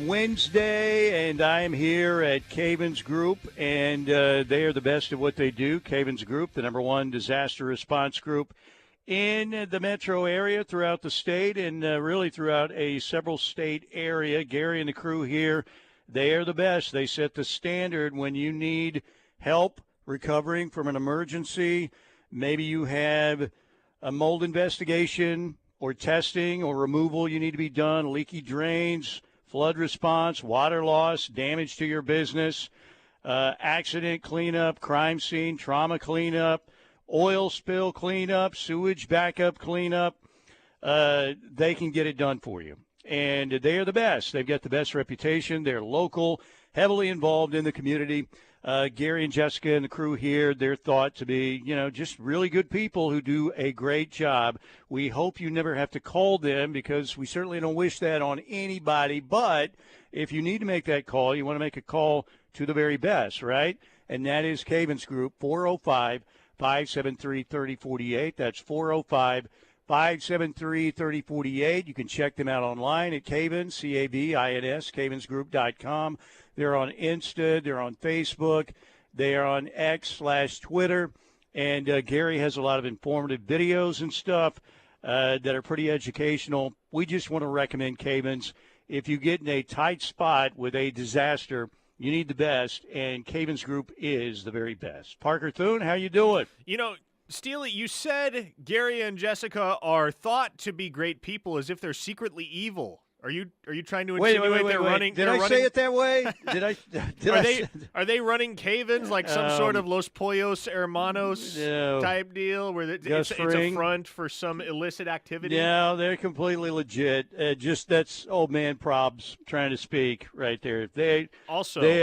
Wednesday, and I am here at Cavens Group, and they are the best at what they do. Cavens Group, the #1 disaster response group in the metro area, throughout the state, and really throughout a several state area. Gary and the crew here, they are the best. They set the standard when you need help recovering from an emergency. Maybe you have a mold investigation or testing or removal you need to be done, leaky drains, flood response, water loss, damage to your business, accident cleanup, crime scene, trauma cleanup, oil spill cleanup, sewage backup cleanup. They can get it done for you. And they are the best. They've got the best reputation. They're local, heavily involved in the community. Gary and Jessica and the crew here, they're thought to be, just really good people who do a great job. We hope you never have to call them, because we certainly don't wish that on anybody. But if you need to make that call, you want to make a call to the very best, right? And that is Cavens Group, 405-573-3048. That's 405-573-3048. You can check them out online at Cavens, C-A-V-I-N-S, cavensgroup.com. They're on Insta. They're on Facebook. They are on X/Twitter. And Gary has a lot of informative videos and stuff that are pretty educational. We just want to recommend Cavens. If you get in a tight spot with a disaster, you need the best, and Cavens Group is the very best. Parker Thune, how you doing? Steely, you said Gary and Jessica are thought to be great people as if they're secretly evil. Are you trying to insinuate they're running? Did I say it that way? Are they running Cavens like some sort of Los Pollos Hermanos type deal where it's a front for some illicit activity? No, they're completely legit. That's old man Probs trying to speak right there. They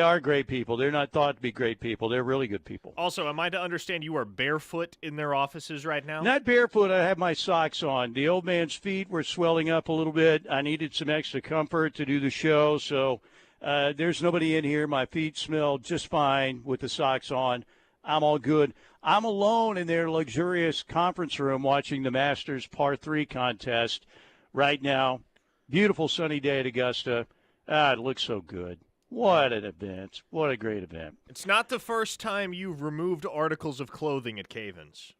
are great people. They're not thought to be great people. They're really good people. Also, am I to understand you are barefoot in their offices right now? Not barefoot. I have my socks on. The old man's feet were swelling up a little bit. I needed some extra comfort to do the show, so there's nobody in here. My feet smell just fine with the socks on. I'm all good. I'm alone in their luxurious conference room watching the Masters Par 3 contest right now. Beautiful sunny day at Augusta. It looks so good. What an event. What a great event. It's not the first time you've removed articles of clothing at Cavens.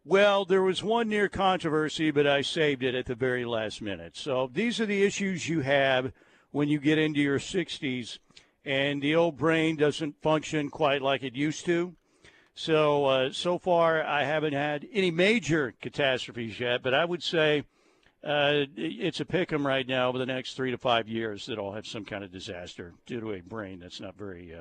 Well, there was one near controversy, but I saved it at the very last minute. So these are the issues you have when you get into your 60s and the old brain doesn't function quite like it used to. So far I haven't had any major catastrophes yet, but I would say it's a pick-em right now over the next 3 to 5 years that I'll have some kind of disaster due to a brain that's not very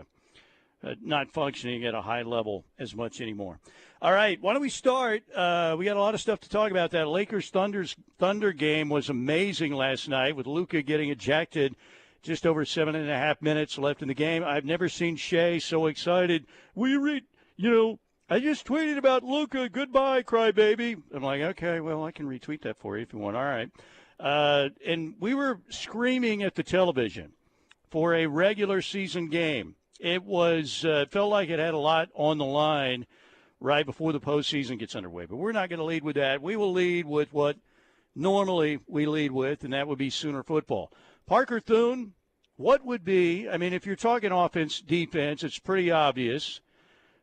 not functioning at a high level as much anymore. All right, why don't we start? We got a lot of stuff to talk about. That Lakers-Thunder game was amazing last night with Luka getting ejected just over 7.5 minutes left in the game. I've never seen Shea so excited. I just tweeted about Luka. Goodbye, crybaby. I'm like, okay, well, I can retweet that for you if you want. All right. And we were screaming at the television for a regular season game. It was felt like it had a lot on the line right before the postseason gets underway. But we're not going to lead with that. We will lead with what normally we lead with, and that would be Sooner football. Parker Thune, what would be, if you're talking offense, defense, it's pretty obvious.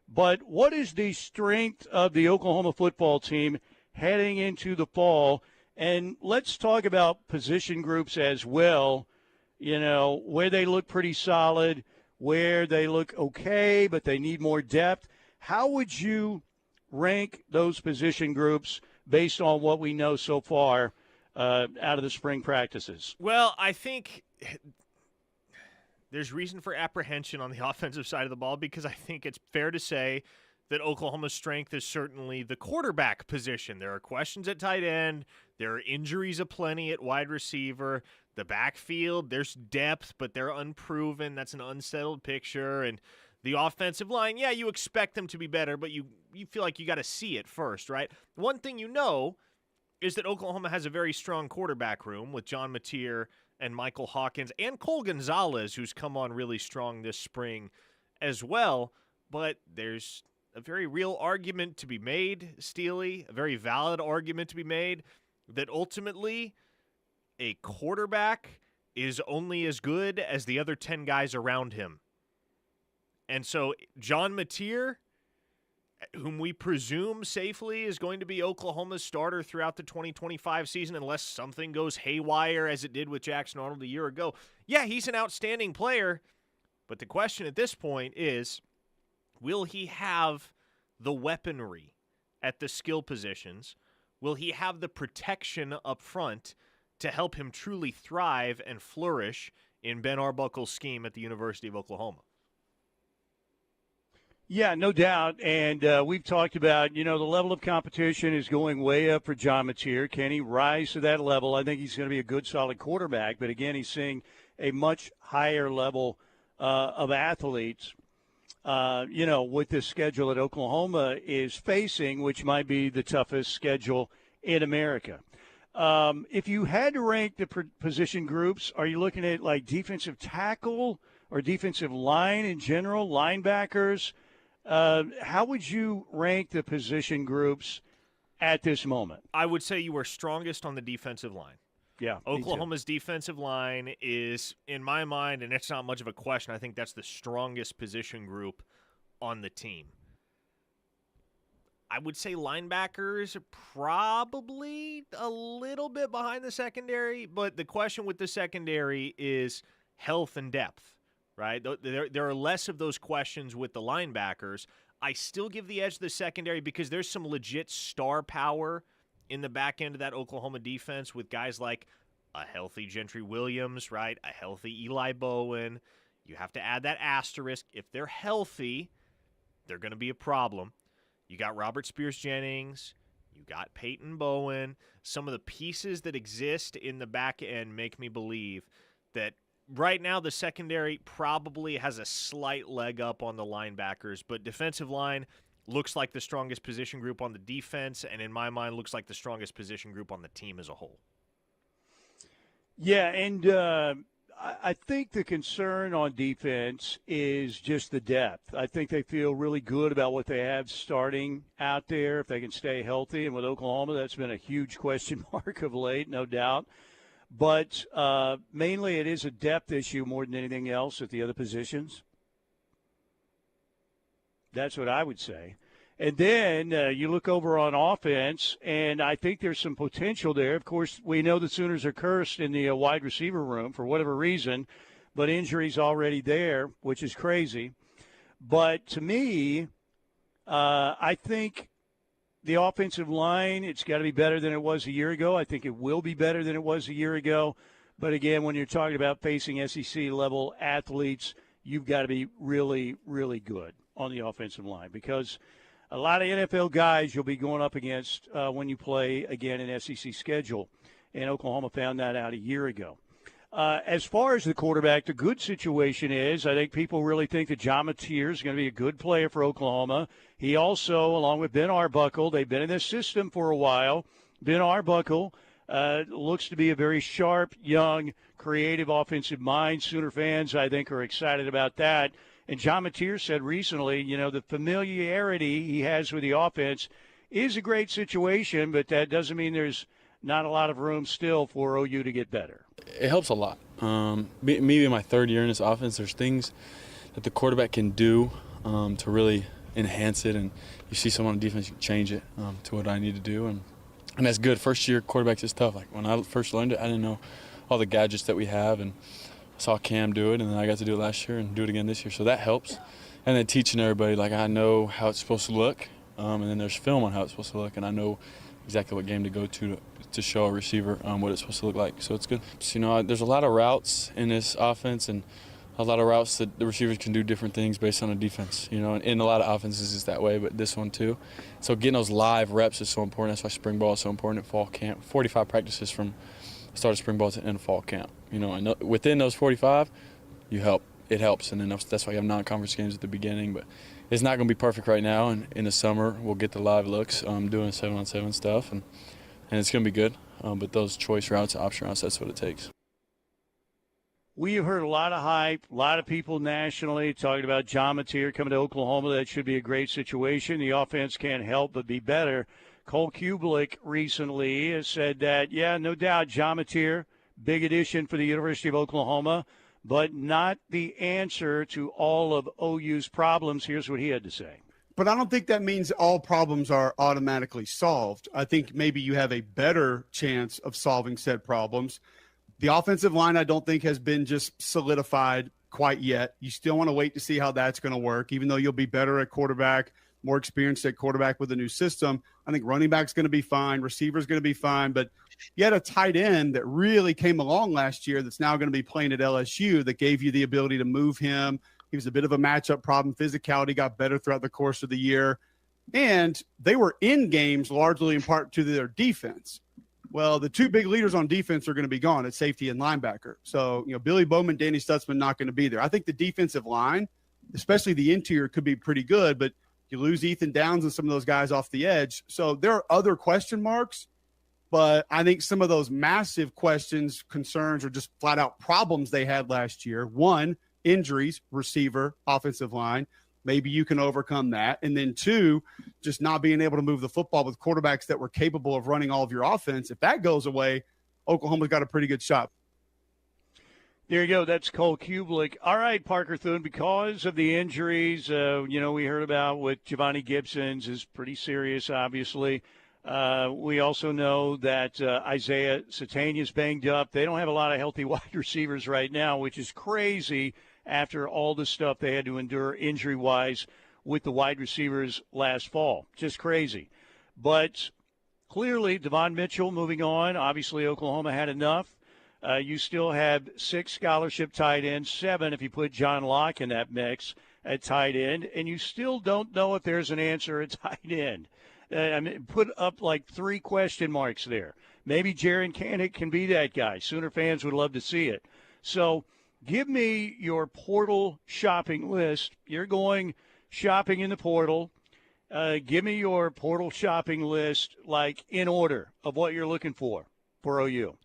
But what is the strength of the Oklahoma football team heading into the fall? And let's talk about position groups as well, where they look pretty solid, where they look okay, but they need more depth. How would you rank those position groups based on what we know so far out of the spring practices? Well, I think there's reason for apprehension on the offensive side of the ball because I think it's fair to say that Oklahoma's strength is certainly the quarterback position. There are questions at tight end. There are injuries aplenty at wide receiver. The backfield, there's depth, but they're unproven. That's an unsettled picture. And the offensive line, yeah, you expect them to be better, but you feel like you got to see it first, right? One thing you know is that Oklahoma has a very strong quarterback room with John Mateer and Michael Hawkins and Cole Gonzalez, who's come on really strong this spring as well. But there's a very real argument to be made, Steely, a very valid argument to be made, that ultimately a quarterback is only as good as the other 10 guys around him. And so John Mateer, whom we presume safely is going to be Oklahoma's starter throughout the 2025 season unless something goes haywire as it did with Jackson Arnold a year ago. Yeah, he's an outstanding player, but the question at this point is, will he have the weaponry at the skill positions? Will he have the protection up front to help him truly thrive and flourish in Ben Arbuckle's scheme at the University of Oklahoma? Yeah, no doubt. And we've talked about, the level of competition is going way up for John Mateer. Can he rise to that level? I think he's going to be a good, solid quarterback. But, again, he's seeing a much higher level of athletes, with the schedule that Oklahoma is facing, which might be the toughest schedule in America. If you had to rank the position groups, are you looking at, like, defensive tackle or defensive line in general, linebackers? How would you rank the position groups at this moment? I would say you are strongest on the defensive line. Yeah, Oklahoma's defensive line is, in my mind, and it's not much of a question, I think that's the strongest position group on the team. I would say linebackers are probably a little bit behind the secondary, but the question with the secondary is health and depth. Right? There are less of those questions with the linebackers. I still give the edge to the secondary because there's some legit star power in the back end of that Oklahoma defense with guys like a healthy Gentry Williams, right? A healthy Eli Bowen. You have to add that asterisk. If they're healthy, they're going to be a problem. You got Robert Spears-Jennings. You got Peyton Bowen. Some of the pieces that exist in the back end make me believe that right now, the secondary probably has a slight leg up on the linebackers, but defensive line looks like the strongest position group on the defense, and in my mind, looks like the strongest position group on the team as a whole. Yeah, and I think the concern on defense is just the depth. I think they feel really good about what they have starting out there, if they can stay healthy. And with Oklahoma, that's been a huge question mark of late, no doubt. But mainly it is a depth issue more than anything else at the other positions. That's what I would say. And then you look over on offense, and I think there's some potential there. Of course, we know the Sooners are cursed in the wide receiver room for whatever reason, but injuries already there, which is crazy. But to me, I think the offensive line, it's got to be better than it was a year ago. I think it will be better than it was a year ago. But, again, when you're talking about facing SEC-level athletes, you've got to be really, really good on the offensive line because a lot of NFL guys you'll be going up against when you play, again, an SEC schedule. And Oklahoma found that out a year ago. As far as the quarterback, the good situation is I think people really think that John Mateer is going to be a good player for Oklahoma. He also, along with Ben Arbuckle, they've been in this system for a while. Ben Arbuckle looks to be a very sharp, young, creative offensive mind. Sooner fans, I think, are excited about that. And John Mateer said recently, the familiarity he has with the offense is a great situation, but that doesn't mean there's not a lot of room still for OU to get better. It helps a lot. Me in my third year in this offense, there's things that the quarterback can do to really enhance it, and you see someone on defense, you can change it to what I need to do, and that's good. First year quarterbacks is tough. Like when I first learned it, I didn't know all the gadgets that we have, and I saw Cam do it, and then I got to do it last year and do it again this year, so that helps. And then teaching everybody, like I know how it's supposed to look, and then there's film on how it's supposed to look, and I know exactly what game to go to show a receiver what it's supposed to look like. So it's good. So, there's a lot of routes in this offense and a lot of routes that the receivers can do different things based on the defense. And in a lot of offenses it's that way, but this one too. So getting those live reps is so important. That's why spring ball is so important at fall camp. 45 practices from the start of spring ball to the end of fall camp. And within those 45, it helps. And then that's why you have non-conference games at the beginning. But it's not going to be perfect right now. And in the summer, we'll get the live looks doing 7-on-7 stuff. And it's going to be good. But those choice routes, option routes, that's what it takes. We have heard a lot of hype, a lot of people nationally talking about John Mateer coming to Oklahoma. That should be a great situation. The offense can't help but be better. Cole Kubelik recently has said that, yeah, no doubt John Mateer big addition for the University of Oklahoma, but not the answer to all of OU's problems. Here's what he had to say. But I don't think that means all problems are automatically solved. I think maybe you have a better chance of solving said problems. The offensive line, I don't think, has been just solidified quite yet. You still want to wait to see how that's going to work, even though you'll be better at quarterback, more experienced at quarterback with a new system. I think running back's going to be fine. Receiver's going to be fine. But you had a tight end that really came along last year that's now going to be playing at LSU that gave you the ability to move him. He was a bit of a matchup problem. Physicality got better throughout the course of the year. And they were in games largely in part to their defense. Well, the two big leaders on defense are going to be gone at safety and linebacker. So, Billy Bowman, Danny Stutzman not going to be there. I think the defensive line, especially the interior, could be pretty good, but you lose Ethan Downs and some of those guys off the edge. So there are other question marks, but I think some of those massive questions, concerns, or just flat out problems they had last year. One, injuries, receiver, offensive line. Maybe you can overcome that. And then two, just not being able to move the football with quarterbacks that were capable of running all of your offense. If that goes away, Oklahoma's got a pretty good shot. There you go. That's Cole Kublik. All right, Parker Thune, because of the injuries, we heard about with Giovanni Gibson's is pretty serious, obviously. We also know that Isaiah Satania's banged up. They don't have a lot of healthy wide receivers right now, which is crazy after all the stuff they had to endure injury-wise with the wide receivers last fall. Just crazy. But clearly, Devon Mitchell moving on. Obviously, Oklahoma had enough. You still have 6 scholarship tight ends, 7 if you put John Locke in that mix at tight end, and you still don't know if there's an answer at tight end. Put up like 3 question marks there. Maybe Jaron Kanek can be that guy. Sooner fans would love to see it. So give me your portal shopping list. You're going shopping in the portal. Give me your portal shopping list, like in order of what you're looking for OU.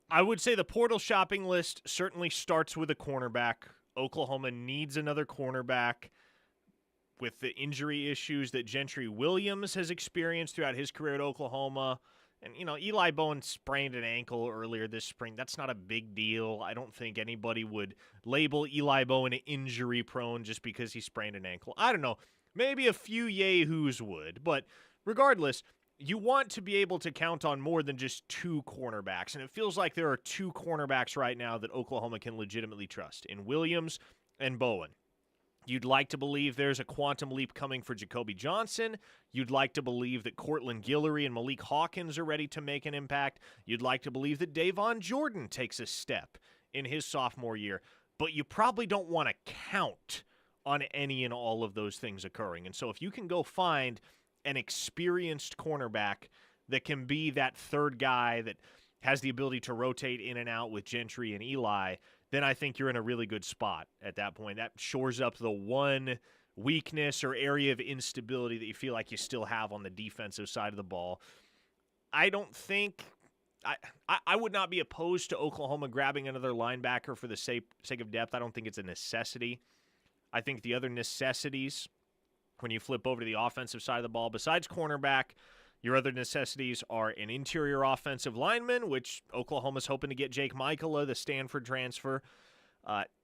I would say the portal shopping list certainly starts with a cornerback. Oklahoma needs another cornerback. With the injury issues that Gentry Williams has experienced throughout his career at Oklahoma. And, Eli Bowen sprained an ankle earlier this spring. That's not a big deal. I don't think anybody would label Eli Bowen injury-prone just because he sprained an ankle. I don't know. Maybe a few yahoos would. But regardless, you want to be able to count on more than just 2 cornerbacks. And it feels like there are 2 cornerbacks right now that Oklahoma can legitimately trust in Williams and Bowen. You'd like to believe there's a quantum leap coming for Jacoby Johnson. You'd like to believe that Cortland Guillory and Malik Hawkins are ready to make an impact. You'd like to believe that Davon Jordan takes a step in his sophomore year. But you probably don't want to count on any and all of those things occurring. And so if you can go find an experienced cornerback that can be that third guy that has the ability to rotate in and out with Gentry and Eli, then I think you're in a really good spot at that point. That shores up the one weakness or area of instability that you feel like you still have on the defensive side of the ball. I don't think I would not be opposed to Oklahoma grabbing another linebacker for the sake of depth. I don't think it's a necessity. I think the other necessities, when you flip over to the offensive side of the ball, besides cornerback, your other necessities are an interior offensive lineman, which Oklahoma's hoping to get Jake Michaela, the Stanford transfer.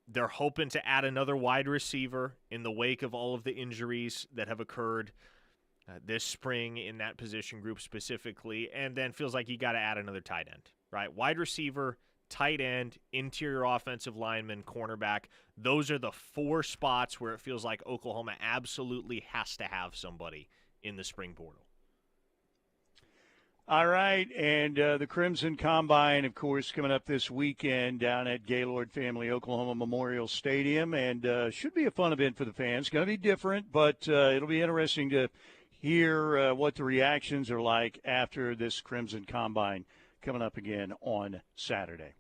They're hoping to add another wide receiver in the wake of all of the injuries that have occurred this spring in that position group specifically. And then feels like you got to add another tight end, right? Wide receiver, tight end, interior offensive lineman, cornerback. Those are the 4 spots where it feels like Oklahoma absolutely has to have somebody in the spring portal. All right, and the Crimson Combine, of course, coming up this weekend down at Gaylord Family Oklahoma Memorial Stadium, and should be a fun event for the fans. Going to be different, but it'll be interesting to hear what the reactions are like after this Crimson Combine coming up again on Saturday.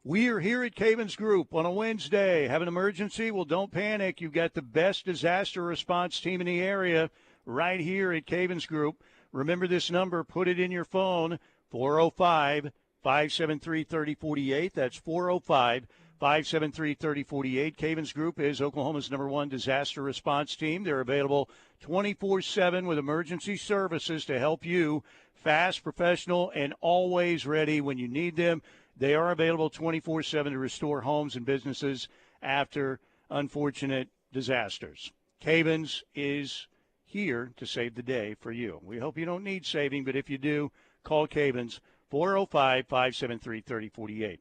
We are here at Cavens Group on a Wednesday. Have an emergency? Well, don't panic. You've got the best disaster response team in the area right here at Cavens Group. Remember this number. Put it in your phone, 405-573-3048. That's 405-573-3048. Cavens Group is Oklahoma's #1 disaster response team. They're available 24/7 with emergency services to help you. Fast, professional, and always ready when you need them. They are available 24/7 to restore homes and businesses after unfortunate disasters. Cavens is here to save the day for you. We hope you don't need saving, but if you do, call Cavens, 405-573-3048.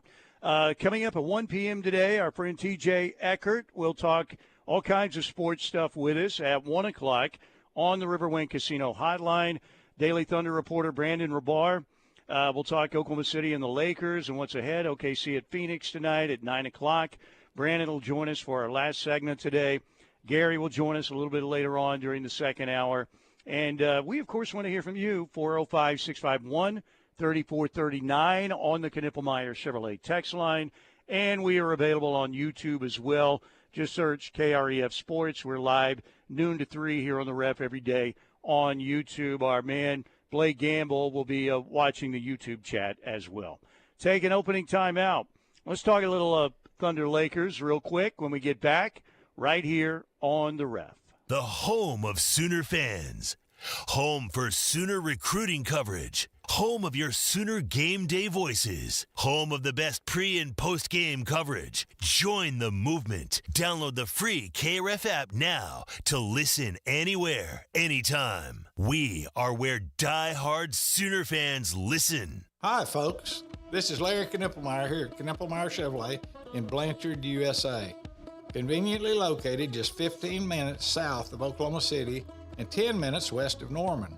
Coming up at 1 p.m. today, our friend TJ Eckert will talk all kinds of sports stuff with us at 1 o'clock on the Riverwind Casino Hotline. Daily Thunder reporter Brandon Rabar will talk Oklahoma City and the Lakers and what's ahead. OKC at Phoenix tonight at 9 o'clock. Brandon will join us for our last segment today. Gary will join us a little bit later on during the second hour. And we, of course, want to hear from you, 405-651-3439 on the Knippelmeyer Chevrolet text line. And we are available on YouTube as well. Just search KREF Sports. We're live noon to 3 here on the Ref every day on YouTube. Our man Blake Gamble will be watching the YouTube chat as well. Take an opening timeout. Let's talk a little Thunder Lakers real quick when we get back right here on the Ref. The home of Sooner fans. Home for Sooner recruiting coverage. Home of your Sooner game day voices. Home of the best pre- and post-game coverage. Join the movement. Download the free KRF app now to listen anywhere, anytime. We are where die-hard Sooner fans listen. Hi, folks. This is Larry Knippelmeyer here at Knippelmeyer Chevrolet in Blanchard, USA. Conveniently located just 15 minutes south of Oklahoma City and 10 minutes west of Norman.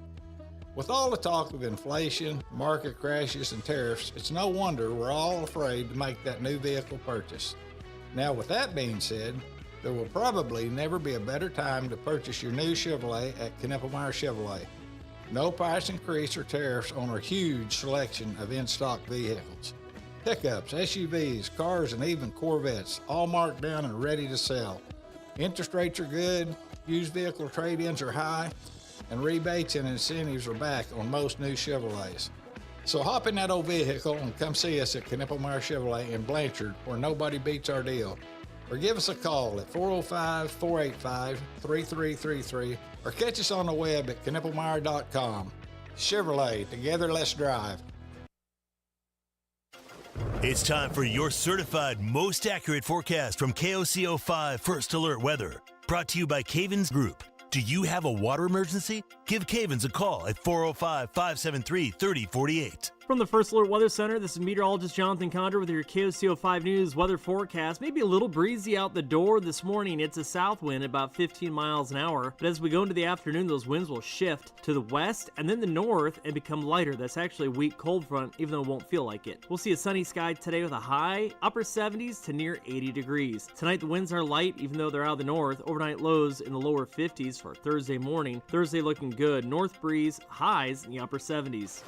With all the talk of inflation, market crashes, and tariffs, it's no wonder we're all afraid to make that new vehicle purchase. Now, with that being said, there will probably never be a better time to purchase your new Chevrolet at Knippelmeyer Chevrolet. No price increase or tariffs on our huge selection of in-stock vehicles. Pickups, SUVs, cars, and even Corvettes, all marked down and ready to sell. Interest rates are good, used vehicle trade-ins are high, and rebates and incentives are back on most new Chevrolets. So hop in that old vehicle and come see us at Knippelmeyer Chevrolet in Blanchard, where nobody beats our deal. Or give us a call at 405-485-3333 or catch us on the web at knippelmeyer.com. Chevrolet, together let's drive. It's time for your certified most accurate forecast from KOCO5 First Alert Weather. Brought to you by Cavens Group. Do you have a water emergency? Give Cavens a call at 405-573-3048. From the First Alert Weather Center, this is meteorologist Jonathan Condor with your KOCO 5 News weather forecast. Maybe a little breezy out the door this morning. It's a south wind about 15 miles an hour. But as we go into the afternoon, those winds will shift to the west and then the north and become lighter. That's actually a weak cold front, even though it won't feel like it. We'll see a sunny sky today with a high upper 70s to near 80 degrees. Tonight, the winds are light, even though they're out of the north. Overnight lows in the lower 50s for Thursday morning. Thursday looking good. North breeze, highs in the upper 70s.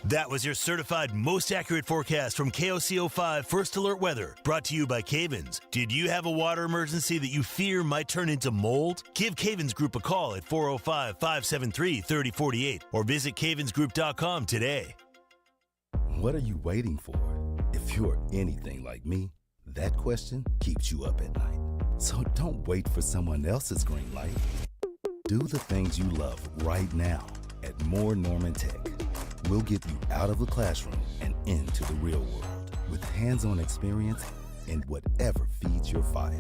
That was your certified most accurate forecast from KOCO5 First Alert Weather, brought to you by Cavens. Did you have a water emergency that you fear might turn into mold? Give Cavens Group a call at 405-573-3048 or visit cavensgroup.com today. What are you waiting for? If you're anything like me, that question keeps you up at night. So don't wait for someone else's green light. Do the things you love right now at Moore Norman Tech. We'll get you out of the classroom and into the real world with hands-on experience in whatever feeds your fire.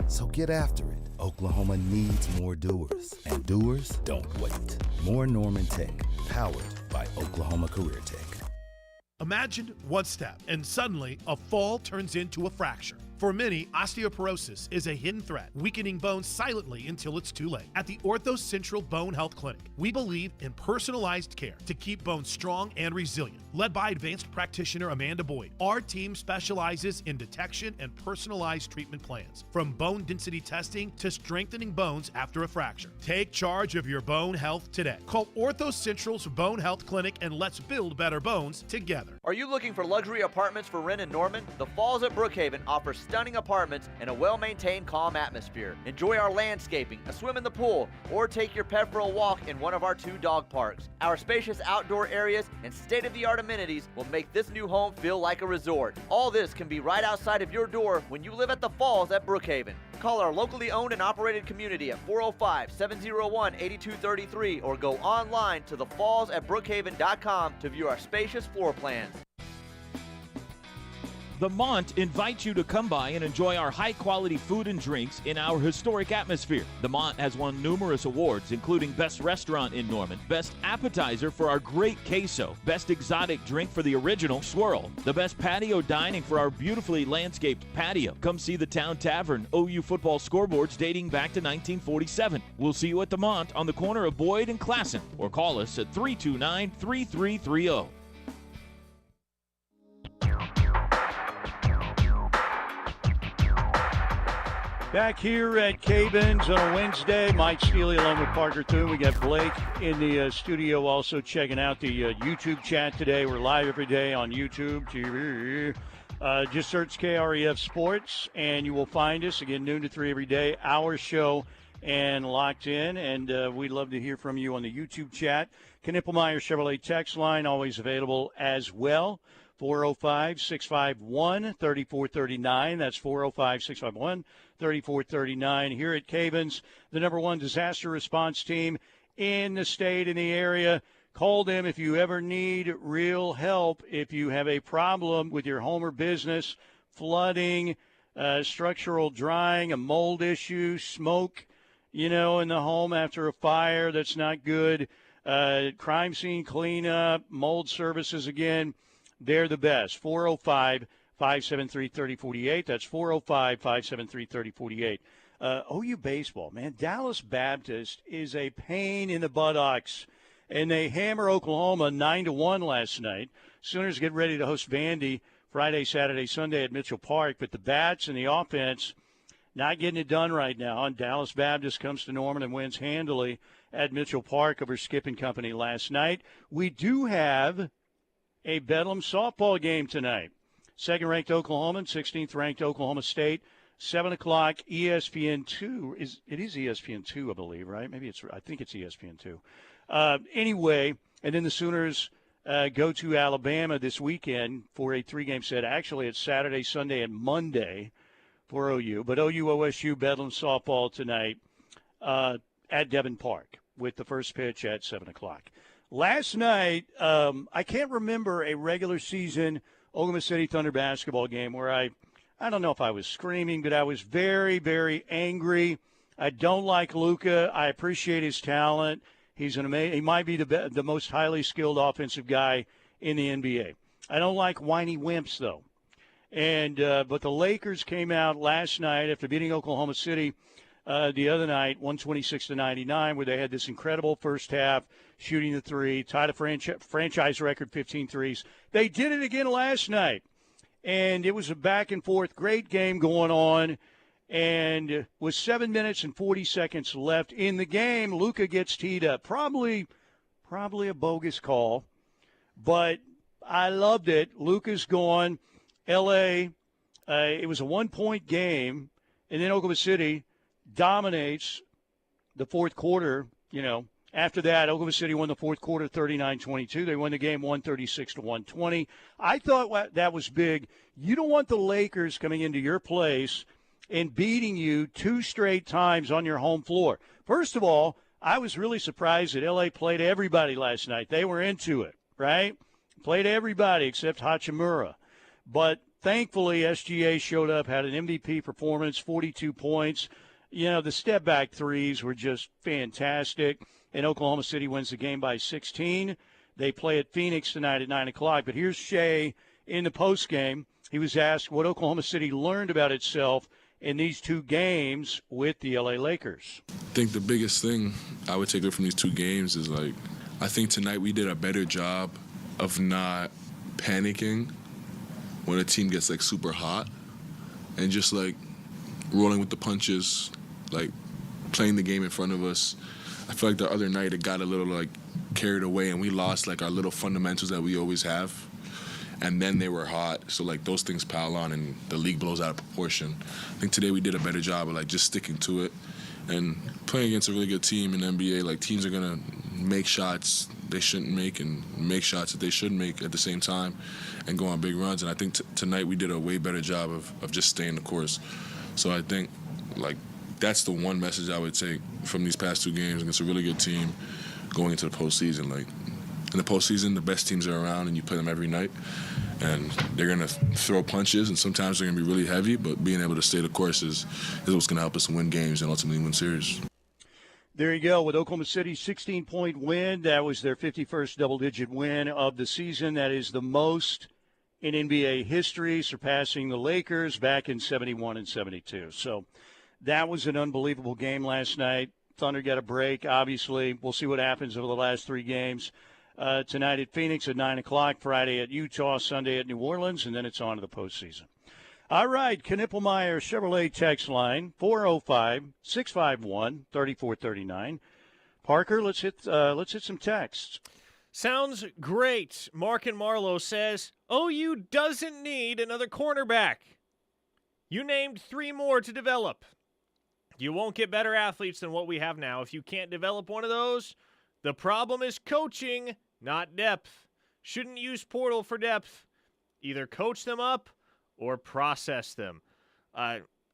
So get after it. Oklahoma needs more doers, and doers don't wait. Moore Norman Tech, powered by Oklahoma Career Tech. Imagine one step, and suddenly a fall turns into a fracture. For many, osteoporosis is a hidden threat, weakening bones silently until it's too late. At the Ortho Central Bone Health Clinic, we believe in personalized care to keep bones strong and resilient. Led by advanced practitioner Amanda Boyd, our team specializes in detection and personalized treatment plans, from bone density testing to strengthening bones after a fracture. Take charge of your bone health today. Call Ortho Central's Bone Health Clinic and let's build better bones together. Are you looking for luxury apartments for rent in Norman? The Falls at Brookhaven offers stunning apartments and a well-maintained, calm atmosphere. Enjoy our landscaping, a swim in the pool, or take your pet for a walk in one of our 2 dog parks. Our spacious outdoor areas and state-of-the-art amenities will make this new home feel like a resort. All this can be right outside of your door when you live at the Falls at Brookhaven. Call our locally owned and operated community at 405-701-8233 or go online to thefallsatbrookhaven.com to view our spacious floor plans. The Mont invites you to come by and enjoy our high-quality food and drinks in our historic atmosphere. The Mont has won numerous awards, including Best Restaurant in Norman, Best Appetizer for our great queso, Best Exotic Drink for the original swirl, the Best Patio Dining for our beautifully landscaped patio. Come see the Town Tavern OU football scoreboards dating back to 1947. We'll see you at the Mont on the corner of Boyd and Classen, or call us at 329-3330. Back here at Cabins on a Wednesday, Mike Steely along with Parker Thune. We got Blake in the studio also checking out the YouTube chat today. We're live every day on YouTube. Just search KREF Sports and you will find us. Again, noon to 3 every day. Our show and locked in. And we'd love to hear from you on the YouTube chat. Knippelmeyer Chevrolet text line always available as well. 405-651-3439. That's 405-651-3439. Here at Cabins, the number one disaster response team in the state, in the area. Call them if you ever need real help. If you have a problem with your home or business, flooding, structural drying, a mold issue, smoke, in the home after a fire that's not good, crime scene cleanup, mold services again. They're the best. 405-573-3048. That's 405-573-3048. OU baseball, man. Dallas Baptist is a pain in the buttocks, and they hammer Oklahoma 9-1 last night. Sooners get ready to host Vandy Friday, Saturday, Sunday at Mitchell Park, but the bats and the offense not getting it done right now. And Dallas Baptist comes to Norman and wins handily at Mitchell Park over Skip and Company last night. We do have a Bedlam softball game tonight. Second-ranked Oklahoma, 16th-ranked Oklahoma State, 7 o'clock, ESPN2. It is ESPN2, I believe, right? I think it's ESPN2. Anyway, and then the Sooners go to Alabama this weekend for a 3-game set. Actually, it's Saturday, Sunday, and Monday for OU. But OU-OSU Bedlam softball tonight at Devon Park with the first pitch at 7 o'clock. Last night, I can't remember a regular season Oklahoma City Thunder basketball game where I don't know if I was screaming, but I was very, very angry. I don't like Luka. I appreciate his talent. He's an amazing. He might be the most highly skilled offensive guy in the NBA. I don't like whiny wimps though. And but the Lakers came out last night after beating Oklahoma City the other night, 126-99, where they had this incredible first half, shooting the three, tied a franchise record 15 threes. They did it again last night, and it was a back-and-forth great game going on. And with 7 minutes and 40 seconds left in the game, Luka gets teed up. Probably a bogus call, but I loved it. Luka's gone. L.A., it was a one-point game, and then Oklahoma City dominates the fourth quarter. After that, Oklahoma City won the fourth quarter 39-22. They won the game 136-120. I thought that was big. You don't want the Lakers coming into your place and beating you 2 straight times on your home floor. First of all, I was really surprised that L.A. played everybody last night. They were into it, right? Played everybody except Hachimura. But thankfully, SGA showed up, had an MVP performance, 42 points. The step-back threes were just fantastic. And Oklahoma City wins the game by 16. They play at Phoenix tonight at 9 o'clock. But here's Shea in the postgame. He was asked what Oklahoma City learned about itself in these 2 games with the L.A. Lakers. I think the biggest thing I would take away from these 2 games is, I think tonight we did a better job of not panicking when a team gets, super hot and just, rolling with the punches, playing the game in front of us. I feel like the other night it got a little, carried away and we lost, our little fundamentals that we always have. And then they were hot, so those things pile on and the league blows out of proportion. I think today we did a better job of just sticking to it and playing against a really good team in the NBA. Teams are gonna make shots they shouldn't make and make shots that they should make at the same time and go on big runs. And I think tonight we did a way better job of just staying the course. So I think that's the one message I would take from these past 2 games against a really good team going into the postseason. in the postseason, the best teams are around, and you play them every night. And they're going to throw punches, and sometimes they're going to be really heavy, but being able to stay the course is what's going to help us win games and ultimately win series. There you go. With Oklahoma City's 16-point win, that was their 51st double-digit win of the season. That is the most in NBA history, surpassing the Lakers back in 71 and 72. So that was an unbelievable game last night. Thunder got a break, obviously. We'll see what happens over the last three games. Tonight at Phoenix at 9 o'clock, Friday at Utah, Sunday at New Orleans, and then it's on to the postseason. All right, Knippelmeyer Chevrolet text line, 405-651-3439. Parker, let's hit some texts. Sounds great. Mark in Marlowe says, OU doesn't need another cornerback. You named 3 more to develop. You won't get better athletes than what we have now. If you can't develop one of those, the problem is coaching, not depth. Shouldn't use portal for depth. Either coach them up or process them.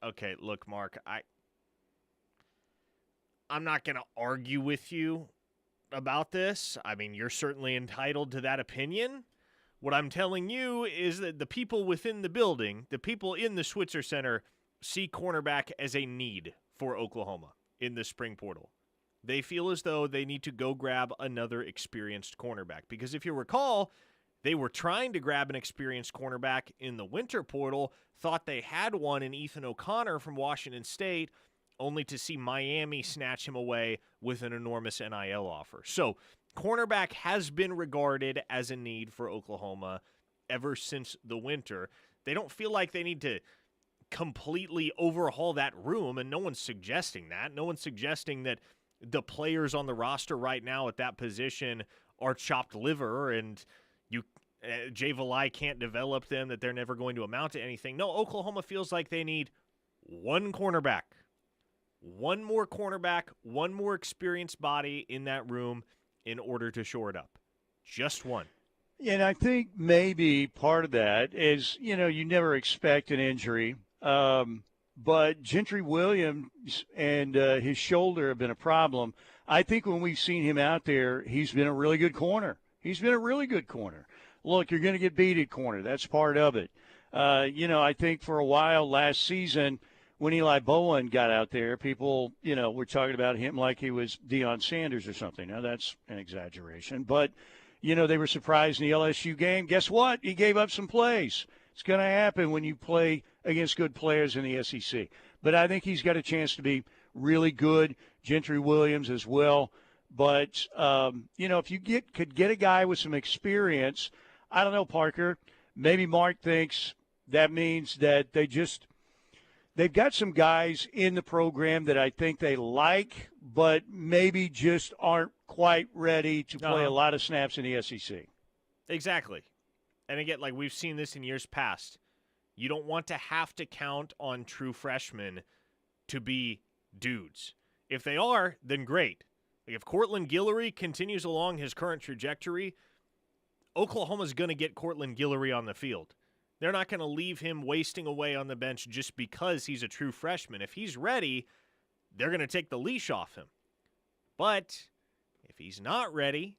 Okay, look, Mark, I'm not going to argue with you about this. I mean, you're certainly entitled to that opinion. What I'm telling you is that the people within the building, the people in the Switzer Center, see cornerback as a need for Oklahoma in the spring portal. They feel as though they need to go grab another experienced cornerback. Because if you recall, they were trying to grab an experienced cornerback in the winter portal, thought they had one in Ethan O'Connor from Washington State, only to see Miami snatch him away with an enormous NIL offer. So cornerback has been regarded as a need for Oklahoma ever since the winter. They don't feel like they need to completely overhaul that room, and no one's suggesting that. No one's suggesting that the players on the roster right now at that position are chopped liver and Jay Valai can't develop them, that they're never going to amount to anything. No, Oklahoma feels like they need one cornerback. One more cornerback, one more experienced body in that room in order to shore it up. Just one. Yeah, and I think maybe part of that is, you never expect an injury. But Gentry Williams and his shoulder have been a problem. I think when we've seen him out there, he's been a really good corner. Look, you're going to get beat at corner. That's part of it. I think for a while last season when Eli Bowen got out there, people, were talking about him like he was Deion Sanders or something. Now, that's an exaggeration. But, they were surprised in the LSU game. Guess what? He gave up some plays. It's going to happen when you play against good players in the SEC. But I think he's got a chance to be really good. Gentry Williams as well. But, if you could get a guy with some experience, I don't know, Parker, maybe Mark thinks that means that they've got some guys in the program that I think they like, but maybe just aren't quite ready to play a lot of snaps in the SEC. Exactly. And again, like we've seen this in years past, you don't want to have to count on true freshmen to be dudes. If they are, then great. Like if Cortland Guillory continues along his current trajectory, Oklahoma's going to get Cortland Guillory on the field. They're not going to leave him wasting away on the bench just because he's a true freshman. If he's ready, they're going to take the leash off him. But if he's not ready,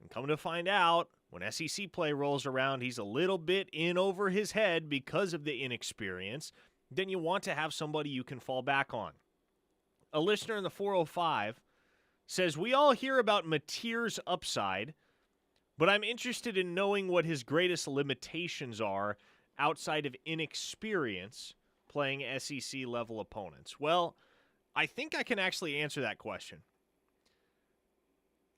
and come to find out, when SEC play rolls around, he's a little bit in over his head because of the inexperience, then you want to have somebody you can fall back on. A listener in the 405 says, we all hear about Mateer's upside, but I'm interested in knowing what his greatest limitations are outside of inexperience playing SEC-level opponents. Well, I think I can actually answer that question.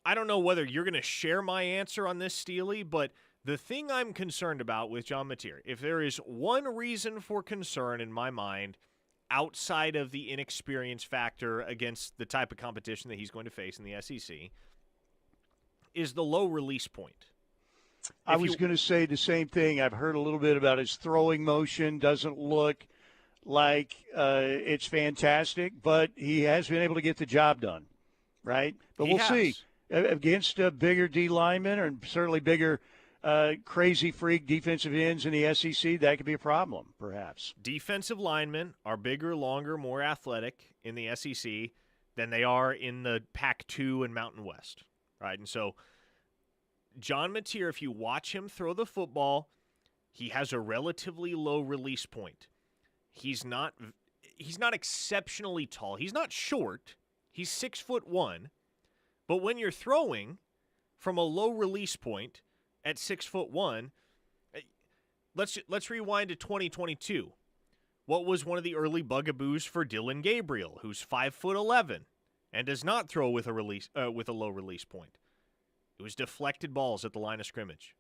I don't know whether you're going to share my answer on this, Steely, but the thing I'm concerned about with John Mateer, if there is one reason for concern in my mind outside of the inexperience factor against the type of competition that he's going to face in the SEC, is the low release point. I was going to say the same thing. I've heard a little bit about his throwing motion. Doesn't look like it's fantastic, but he has been able to get the job done, right? But we'll see. Against bigger D linemen and certainly bigger crazy freak defensive ends in the SEC, that could be a problem, perhaps. Defensive linemen are bigger, longer, more athletic in the SEC than they are in the Pac-2 and Mountain West, right? And so John Mateer, if you watch him throw the football, he has a relatively low release point. He's not exceptionally tall. He's not short. He's 6'1", but when you're throwing from a low release point at 6'1", let's rewind to 2022. What was one of the early bugaboos for Dylan Gabriel, who's 5'11" and does not throw with a low release point? It was deflected balls at the line of scrimmage,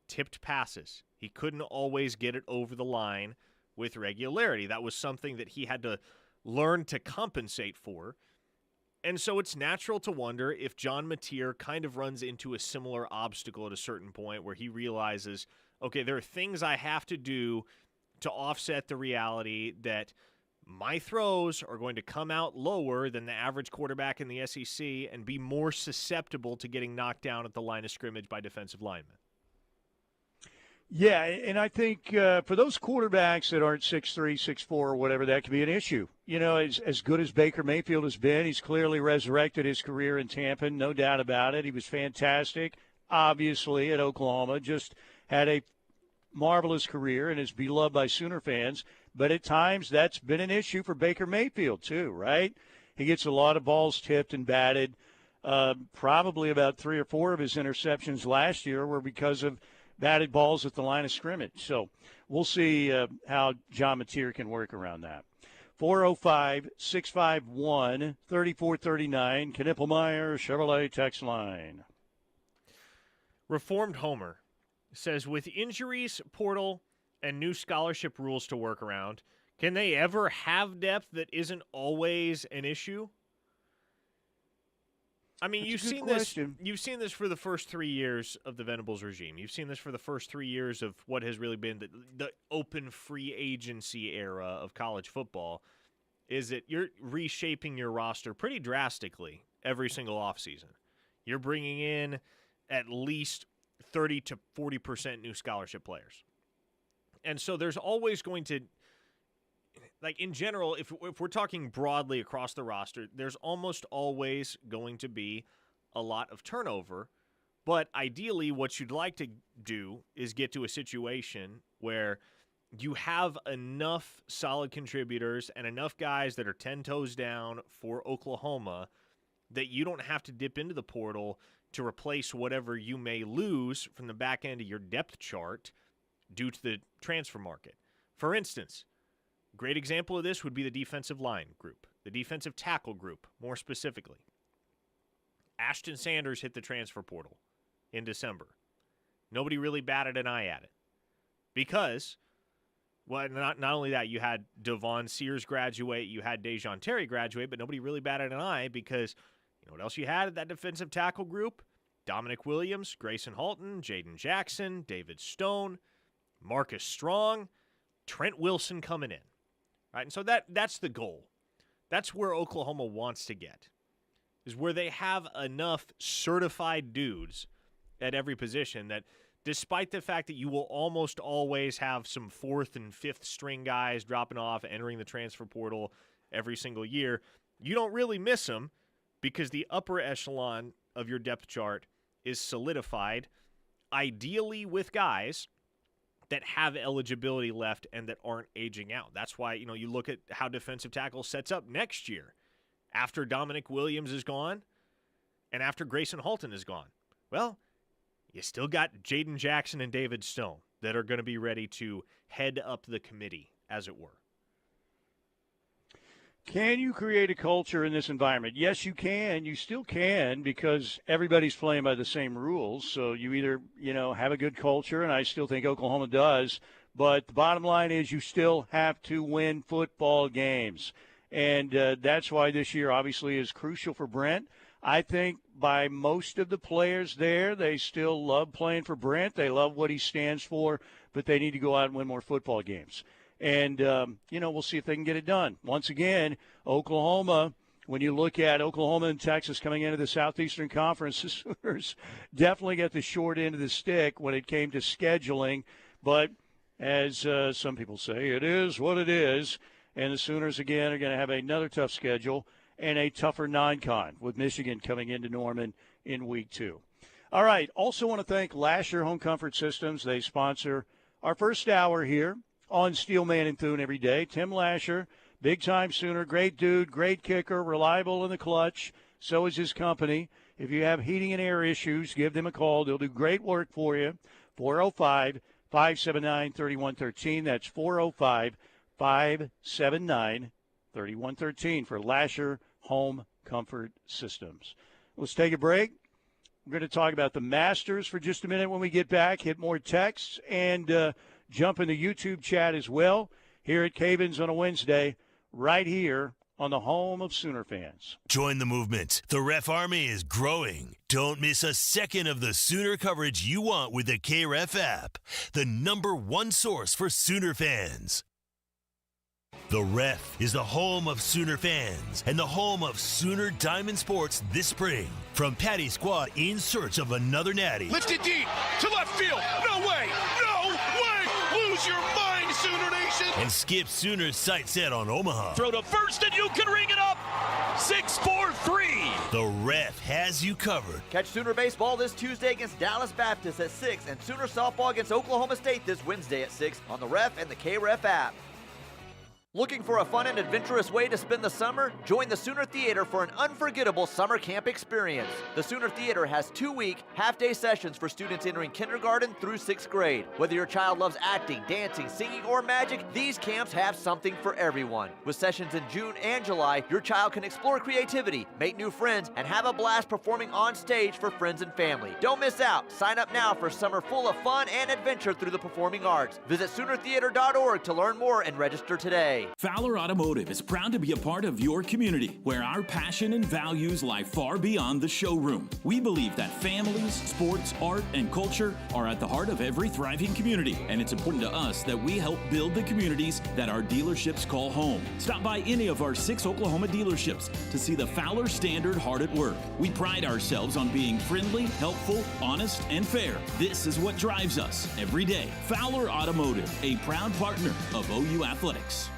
tipped passes. He couldn't always get it over the line with regularity. That was something that he had to learn to compensate for. And so it's natural to wonder if John Mateer kind of runs into a similar obstacle at a certain point where he realizes, okay, there are things I have to do to offset the reality that my throws are going to come out lower than the average quarterback in the SEC and be more susceptible to getting knocked down at the line of scrimmage by defensive linemen. Yeah, and I think for those quarterbacks that aren't 6'3", 6'4", or whatever, that could be an issue. You know, as good as Baker Mayfield has been, he's clearly resurrected his career in Tampa, no doubt about it. He was fantastic, obviously, at Oklahoma, just had a marvelous career and is beloved by Sooner fans. But at times that's been an issue for Baker Mayfield too, right? He gets a lot of balls tipped and batted. Probably about 3 or 4 of his interceptions last year were because of batted balls at the line of scrimmage. So we'll see how John Mateer can work around that. 405-651-3439, Knippelmeyer Chevrolet text line. Reformed Homer says, with injuries, portal, and new scholarship rules to work around, can they ever have depth that isn't always an issue? I mean, you've seen this for the first 3 years of the Venables regime. You've seen this for the first 3 years of what has really been the open free agency era of college football, is that you're reshaping your roster pretty drastically every single offseason. You're bringing in at least 30 to 40% new scholarship players. And so there's always going to, like in general, if we're talking broadly across the roster, there's almost always going to be a lot of turnover. But ideally, what you'd like to do is get to a situation where you have enough solid contributors and enough guys that are 10 toes down for Oklahoma that you don't have to dip into the portal to replace whatever you may lose from the back end of your depth chart due to the transfer market. For instance, great example of this would be the defensive line group, the defensive tackle group, more specifically. Ashton Sanders hit the transfer portal in December. Nobody really batted an eye at it because, well, not only that, you had Devon Sears graduate, you had Dejon Terry graduate, but nobody really batted an eye because, you know what else you had at that defensive tackle group? Dominic Williams, Grayson Halton, Jaden Jackson, David Stone, Marcus Strong, Trent Wilson coming in. Right? And so that's the goal. That's where Oklahoma wants to get, is where they have enough certified dudes at every position that despite the fact that you will almost always have some 4th and 5th string guys dropping off, entering the transfer portal every single year, you don't really miss them because the upper echelon of your depth chart is solidified, ideally with guys that have eligibility left and that aren't aging out. That's why, you know, you look at how defensive tackle sets up next year after Dominic Williams is gone and after Grayson Halton is gone. Well, you still got Jaden Jackson and David Stone that are going to be ready to head up the committee, as it were. Can you create a culture in this environment? Yes, you can. You still can because everybody's playing by the same rules. So you either, have a good culture, and I still think Oklahoma does, but the bottom line is you still have to win football games. And that's why this year obviously is crucial for Brent. I think by most of the players there, they still love playing for Brent. They love what he stands for, but they need to go out and win more football games. And, we'll see if they can get it done. Once again, Oklahoma, when you look at Oklahoma and Texas coming into the Southeastern Conference, the Sooners definitely got the short end of the stick when it came to scheduling. But as some people say, it is what it is. And the Sooners, again, are going to have another tough schedule and a tougher non-con with Michigan coming into Norman in week 2. All right. Also want to thank Lasher Home Comfort Systems. They sponsor our first hour here on Steelman and Thune every day. Tim Lasher, big-time Sooner, great dude, great kicker, reliable in the clutch. So is his company. If you have heating and air issues, give them a call. They'll do great work for you. 405-579-3113. That's 405-579-3113 for Lasher Home Comfort Systems. Let's take a break. We're going to talk about the Masters for just a minute when we get back, hit more texts, and jump in the YouTube chat as well here at Cavens on a Wednesday, right here on the home of Sooner fans. Join the movement. The Ref Army is growing. Don't miss a second of the Sooner coverage you want with the KREF app, the #1 source for Sooner fans. The Ref is the home of Sooner fans and the home of Sooner Diamond Sports this spring. From Patty Squad in search of another natty. Lifted deep to left field. No way. No way. Lose your mind, Sooner Nation. And Skip Sooner's sight set on Omaha. Throw to first and you can ring it up. 6-4-3. The Ref has you covered. Catch Sooner baseball this Tuesday against Dallas Baptist at 6 and Sooner softball against Oklahoma State this Wednesday at 6 on the Ref and the KREF app. Looking for a fun and adventurous way to spend the summer? Join the Sooner Theater for an unforgettable summer camp experience. The Sooner Theater has 2-week, half-day sessions for students entering kindergarten through 6th grade. Whether your child loves acting, dancing, singing, or magic, these camps have something for everyone. With sessions in June and July, your child can explore creativity, make new friends, and have a blast performing on stage for friends and family. Don't miss out. Sign up now for summer full of fun and adventure through the performing arts. Visit SoonerTheater.org to learn more and register today. Fowler Automotive is proud to be a part of your community, where our passion and values lie far beyond the showroom. We believe that families, sports, art, and culture are at the heart of every thriving community, and it's important to us that we help build the communities that our dealerships call home. Stop by any of our 6 Oklahoma dealerships to see the Fowler standard hard at work. We pride ourselves on being friendly, helpful, honest, and fair. This is what drives us every day. Fowler Automotive, a proud partner of OU Athletics.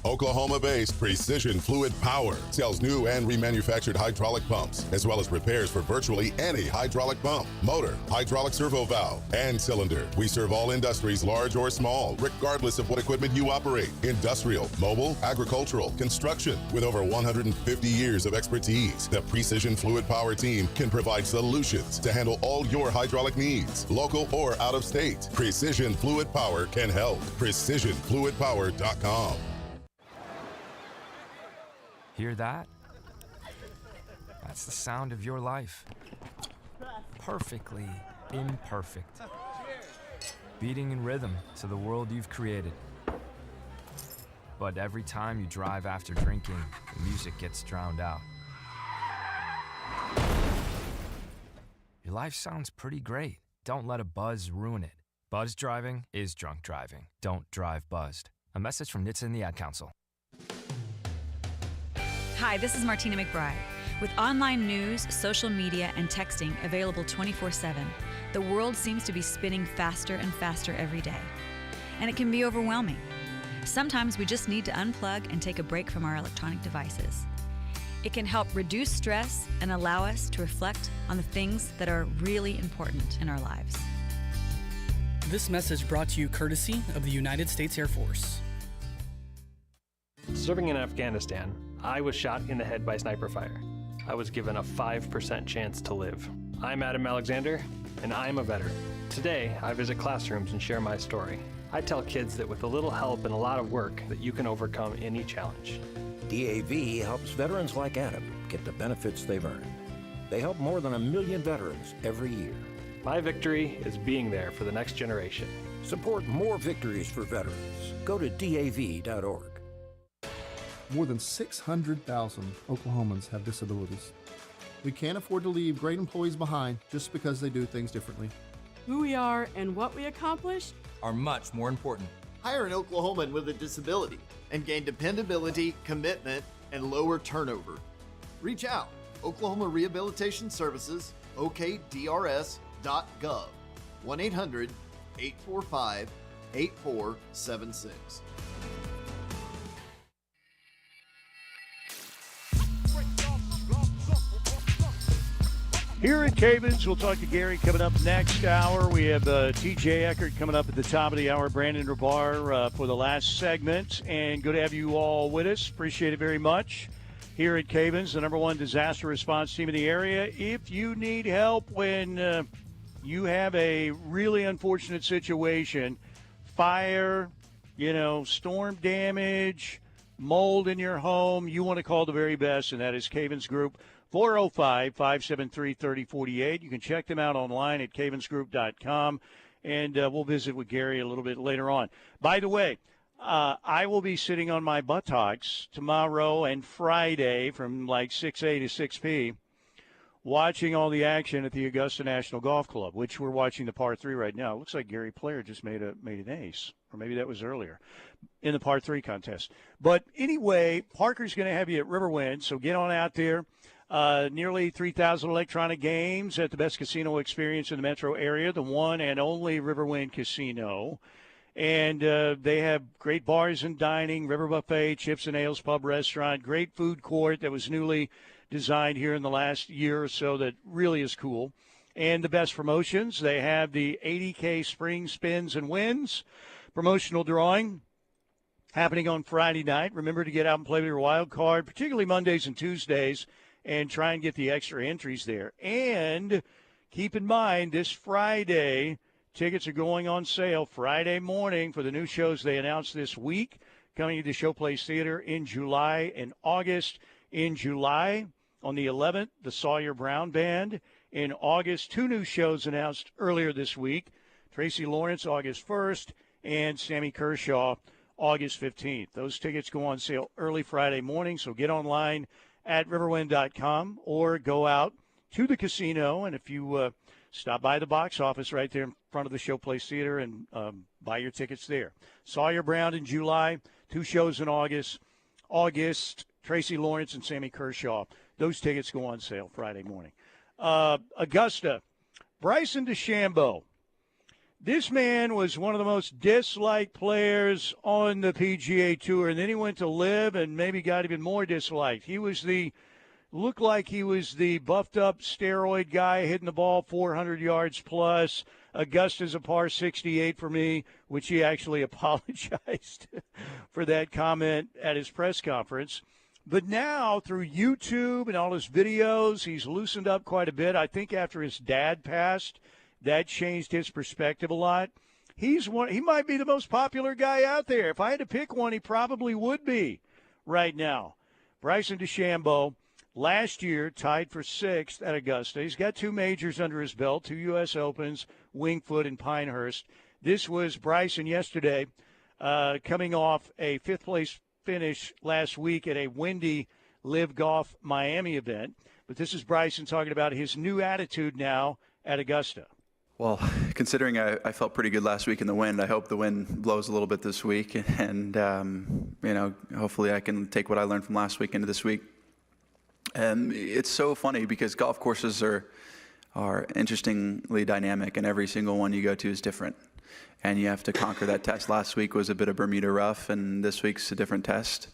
Oklahoma-based Precision Fluid Power sells new and remanufactured hydraulic pumps, as well as repairs for virtually any hydraulic pump, motor, hydraulic servo valve, and cylinder. We serve all industries, large or small, regardless of what equipment you operate. Industrial, mobile, agricultural, construction. With over 150 years of expertise, the Precision Fluid Power team can provide solutions to handle all your hydraulic needs, local or out of state. Precision Fluid Power can help. PrecisionFluidPower.com. Hear that? That's the sound of your life. Perfectly imperfect. Beating in rhythm to the world you've created. But every time you drive after drinking, the music gets drowned out. Your life sounds pretty great. Don't let a buzz ruin it. Buzz driving is drunk driving. Don't drive buzzed. A message from NHTSA and the Ad Council. Hi, this is Martina McBride. With online news, social media, and texting available 24/7, the world seems to be spinning faster and faster every day. And it can be overwhelming. Sometimes we just need to unplug and take a break from our electronic devices. It can help reduce stress and allow us to reflect on the things that are really important in our lives. This message brought to you courtesy of the United States Air Force. Serving in Afghanistan, I was shot in the head by sniper fire. I was given a 5% chance to live. I'm Adam Alexander, and I'm a veteran. Today, I visit classrooms and share my story. I tell kids that with a little help and a lot of work, that you can overcome any challenge. DAV helps veterans like Adam get the benefits they've earned. They help more than 1 million veterans every year. My victory is being there for the next generation. Support more victories for veterans. Go to DAV.org. More than 600,000 Oklahomans have disabilities. We can't afford to leave great employees behind just because they do things differently. Who we are and what we accomplish are much more important. Hire an Oklahoman with a disability and gain dependability, commitment, and lower turnover. Reach out. Oklahoma Rehabilitation Services, okdrs.gov, 1-800-845-8476. Here at Cavens, we'll talk to Gary coming up next hour. We have TJ Eckert coming up at the top of the hour, Brandon Rabar for the last segment. And good to have you all with us. Appreciate it very much. Here at Cavens, the #1 disaster response team in the area. If you need help when you have a really unfortunate situation, fire, storm damage, mold in your home, you want to call the very best, and that is Cavens Group, 405-573-3048. You can check them out online at cavensgroup.com, and we'll visit with Gary a little bit later on. By the way, I will be sitting on my buttocks tomorrow and Friday from like 6A to 6P watching all the action at the Augusta National Golf Club, which we're watching the par 3 right now. It looks like Gary Player just made an ace, or maybe that was earlier, in the par 3 contest. But anyway, Parker's going to have you at Riverwind, so get on out there. Nearly 3,000 electronic games at the best casino experience in the metro area, the one and only Riverwind Casino. And they have great bars and dining, river buffet, chips and ales, pub, restaurant, great food court that was newly designed here in the last year or so that really is cool. And the best promotions, they have the 80K Spring Spins and Wins promotional drawing happening on Friday night. Remember to get out and play with your wild card, particularly Mondays and Tuesdays, and try and get the extra entries there. And keep in mind, this Friday, tickets are going on sale Friday morning for the new shows they announced this week, coming to Showplace Theater in July and August. In July, on the 11th, the Sawyer Brown Band. In August, 2 new shows announced earlier this week, Tracy Lawrence, August 1st, and Sammy Kershaw, August 15th. Those tickets go on sale early Friday morning, so get online at riverwind.com or go out to the casino. And if you stop by the box office right there in front of the Showplace Theater and buy your tickets there. Sawyer Brown in July, 2 shows in August, Tracy Lawrence and Sammy Kershaw. Those tickets go on sale Friday morning. Augusta, Bryson DeChambeau. This man was one of the most disliked players on the PGA Tour, and then he went to LIV and maybe got even more disliked. Looked like he was the buffed-up steroid guy hitting the ball 400 yards plus. Augusta's a par 68 for me, which he actually apologized for that comment at his press conference. But now, through YouTube and all his videos, he's loosened up quite a bit. I think after his dad passed, that changed his perspective a lot. He might be the most popular guy out there. If I had to pick one, he probably would be right now. Bryson DeChambeau, last year, tied for 6th at Augusta. He's got 2 majors under his belt, 2 U.S. Opens, Wingfoot and Pinehurst. This was Bryson yesterday, coming off a 5th-place finish last week at a windy LIV Golf Miami event. But this is Bryson talking about his new attitude now at Augusta. Well, considering I felt pretty good last week in the wind, I hope the wind blows a little bit this week. And, hopefully I can take what I learned from last week into this week. And it's so funny because golf courses are interestingly dynamic, and every single one you go to is different. And you have to conquer that test. Last week was a bit of Bermuda rough, and this week's a different test.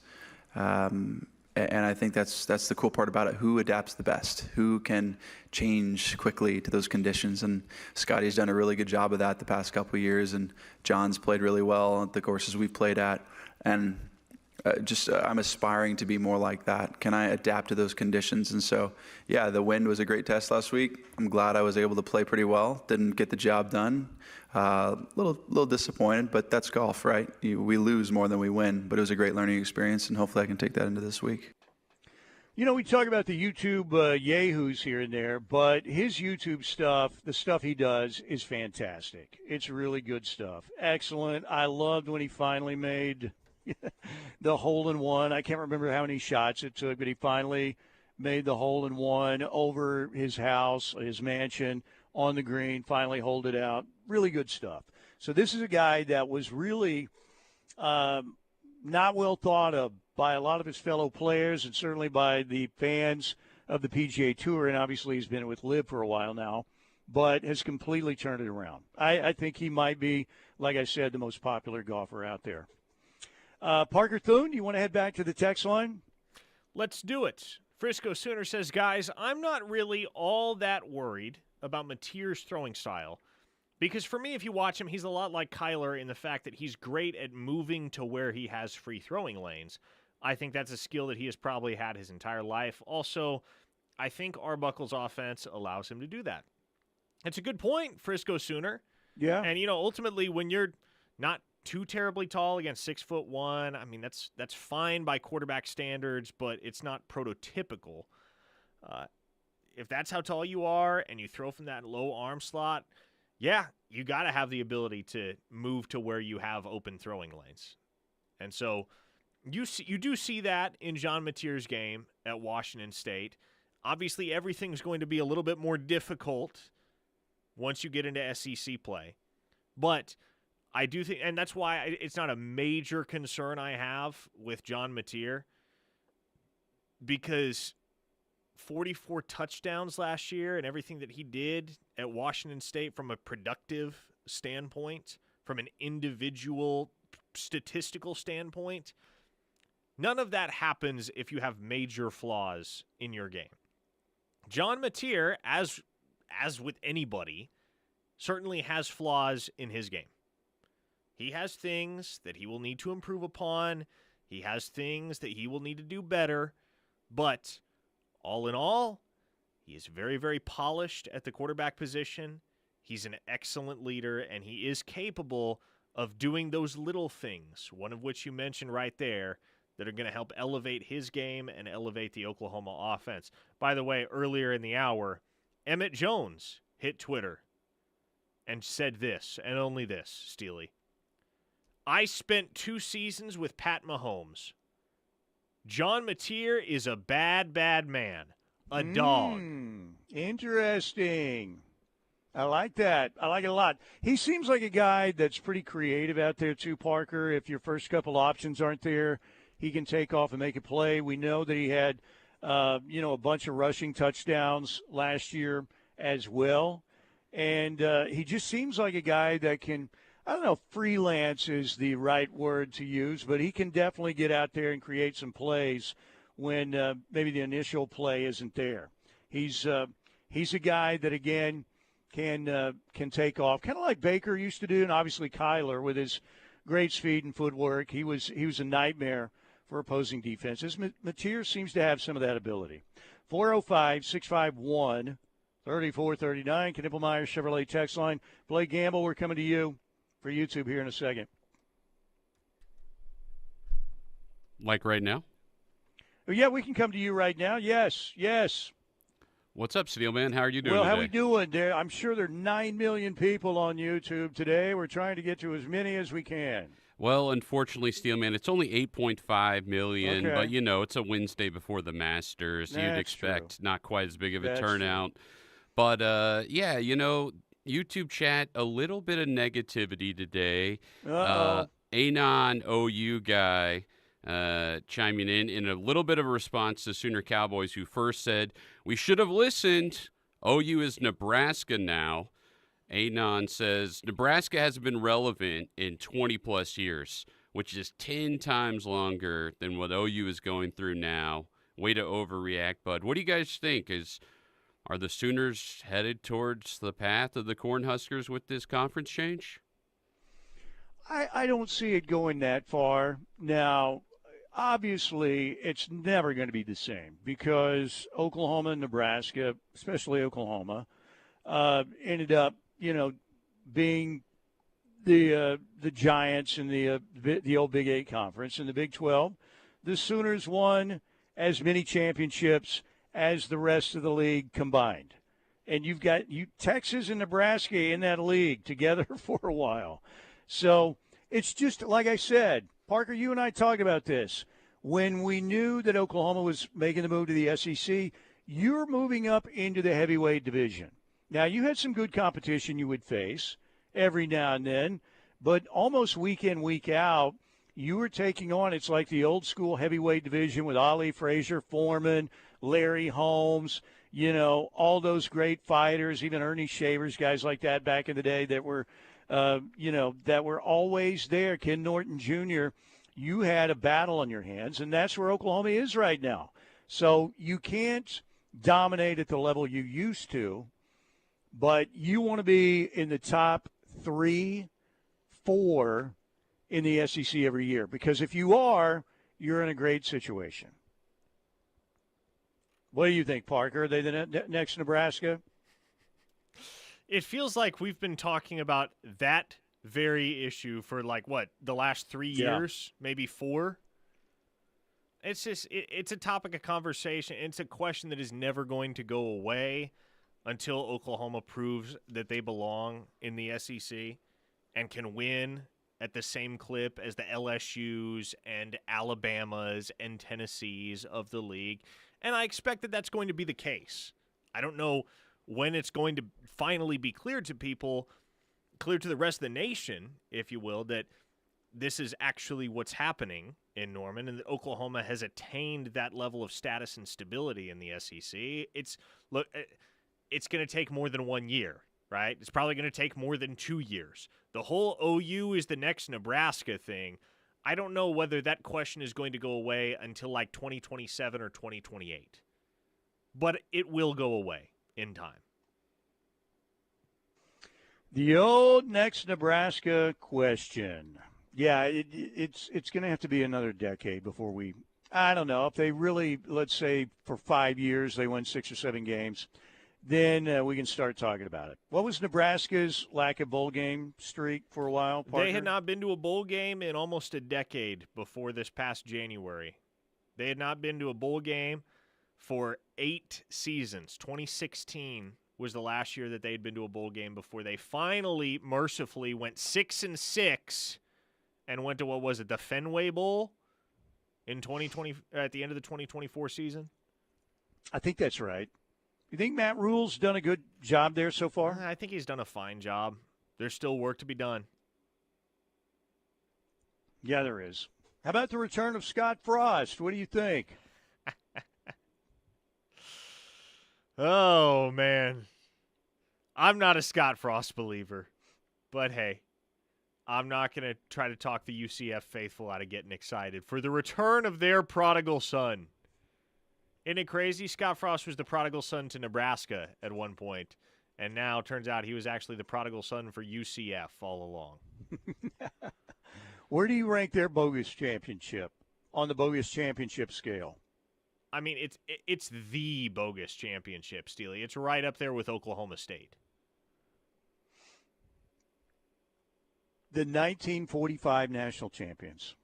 And I think that's the cool part about it. Who adapts the best? Who can change quickly to those conditions? And Scotty's done a really good job of that the past couple of years, and John's played really well at the courses we've played at. And I'm aspiring to be more like that. Can I adapt to those conditions? And so, yeah, the wind was a great test last week. I'm glad I was able to play pretty well. Didn't get the job done. Little disappointed, but that's golf, right? We lose more than we win, but it was a great learning experience, and hopefully I can take that into this week. We talk about the YouTube yahoos here and there, but his YouTube stuff, the stuff he does, is fantastic. It's really good stuff. Excellent. I loved when he finally made the hole-in-one. I can't remember how many shots it took, but he finally made the hole-in-one over his house, his mansion, on the green, finally holed it out. Really good stuff. So this is a guy that was really not well thought of by a lot of his fellow players and certainly by the fans of the PGA Tour, and obviously he's been with LIV for a while now, but has completely turned it around. I think he might be, like I said, the most popular golfer out there. Parker Thune, you want to head back to the text line? Let's do it. Frisco Sooner says, guys, I'm not really all that worried about Mateer's throwing style. Because for me, if you watch him, he's a lot like Kyler in the fact that he's great at moving to where he has free throwing lanes. I think that's a skill that he has probably had his entire life. Also, I think Arbuckle's offense allows him to do that. It's a good point, Frisco Sooner. Yeah. And, ultimately, when you're not too terribly tall against 6'1", I mean, that's fine by quarterback standards, but it's not prototypical. If that's how tall you are and you throw from that low arm slot, yeah, you got to have the ability to move to where you have open throwing lanes. And so you do see that in John Mateer's game at Washington State. Obviously, everything's going to be a little bit more difficult once you get into SEC play. But I do think, and that's why it's not a major concern I have with John Mateer, because 44 touchdowns last year and everything that he did at Washington State from a productive standpoint, from an individual statistical standpoint, none of that happens if you have major flaws in your game. John Mateer, as with anybody, certainly has flaws in his game. He has things that he will need to improve upon. He has things that he will need to do better. But all in all, he is very, very polished at the quarterback position. He's an excellent leader, and he is capable of doing those little things, one of which you mentioned right there, that are going to help elevate his game and elevate the Oklahoma offense. By the way, earlier in the hour, Emmett Jones hit Twitter and said this, and only this, Steely. I spent 2 seasons with Pat Mahomes. John Mateer is a bad, bad man. A dog. Interesting. I like that. I like it a lot. He seems like a guy that's pretty creative out there too, Parker. If your first couple options aren't there, he can take off and make a play. We know that he had, a bunch of rushing touchdowns last year as well. And he just seems like a guy that can, I don't know if freelance is the right word to use, but he can definitely get out there and create some plays when maybe the initial play isn't there. He's a guy that, again, can take off, kind of like Baker used to do, and obviously Kyler with his great speed and footwork. He was a nightmare for opposing defenses. Mateer seems to have some of that ability. 405-651-3439, Knippelmeyer Chevrolet text line. Blake Gamble, we're coming to you for YouTube here in a second. Like right now? Oh, yeah, we can come to you right now. Yes. What's up, Steelman? How are you doing Well, today? how we doing there? I'm sure there are 9 million people on YouTube today. We're trying to get to as many as we can. Well, unfortunately, Steelman, it's only 8.5 million, Okay. but, it's a Wednesday before the Masters. You'd That's expect not quite as big of a That's turnout. But, YouTube chat, a little bit of negativity today. Anon OU guy chiming in a little bit of a response to Sooner Cowboys, who first said, we should have listened. OU is Nebraska now. Anon says, Nebraska hasn't been relevant in 20-plus years, which is 10 times longer than what OU is going through now. Way to overreact, bud. What do you guys think? Are the Sooners headed towards the path of the Cornhuskers with this conference change? I don't see it going that far. Now, obviously, it's never going to be the same because Oklahoma and Nebraska, especially Oklahoma, ended up, being the Giants in the old Big 8 conference. In the Big 12, the Sooners won as many championships as the rest of the league combined. And you've got Texas and Nebraska in that league together for a while. So it's just, like I said, Parker, you and I talked about this. When we knew that Oklahoma was making the move to the SEC, you're moving up into the heavyweight division. Now, you had some good competition you would face every now and then, but almost week in, week out, you were taking on, it's like the old school heavyweight division with Ali Frazier, Foreman, Larry Holmes, all those great fighters, even Ernie Shavers, guys like that back in the day that were, that were always there. Ken Norton Jr., you had a battle on your hands, and that's where Oklahoma is right now. So you can't dominate at the level you used to, but you want to be in the top 3, 4 in the SEC every year. Because if you are, you're in a great situation. What do you think, Parker? Are they the next Nebraska? It feels like we've been talking about that very issue for the last 3 years, maybe 4. It's just it's a topic of conversation. It's a question that is never going to go away until Oklahoma proves that they belong in the SEC and can win at the same clip as the LSUs and Alabamas and Tennessees of the league. And I expect that that's going to be the case. I don't know when it's going to finally be clear to people, clear to the rest of the nation, if you will, that this is actually what's happening in Norman and that Oklahoma has attained that level of status and stability in the SEC. It's going to take more than 1 year, right? It's probably going to take more than 2 years. The whole OU is the next Nebraska thing. I don't know whether that question is going to go away until 2027 or 2028. But it will go away in time. The old next Nebraska question. Yeah, it's going to have to be another decade before we – I don't know. If they really, let's say, for 5 years they win 6 or 7 games, then we can start talking about it. What was Nebraska's lack of bowl game streak for a while, Parker? They had not been to a bowl game in almost a decade before this past January. They had not been to a bowl game for 8 seasons. 2016 was the last year that they had been to a bowl game before they finally, mercifully, went 6-6 and went to, what was it, the Fenway Bowl in 2020 at the end of the 2024 season? I think that's right. You think Matt Rule's done a good job there so far? I think he's done a fine job. There's still work to be done. Yeah, there is. How about the return of Scott Frost? What do you think? Oh, man. I'm not a Scott Frost believer. But, hey, I'm not going to try to talk the UCF faithful out of getting excited for the return of their prodigal son. Isn't it crazy? Scott Frost was the prodigal son to Nebraska at one point, and now it turns out he was actually the prodigal son for UCF all along. Where do you rank their bogus championship on the bogus championship scale? I mean, it's the bogus championship, Steely. It's right up there with Oklahoma State. The 1945 national champions.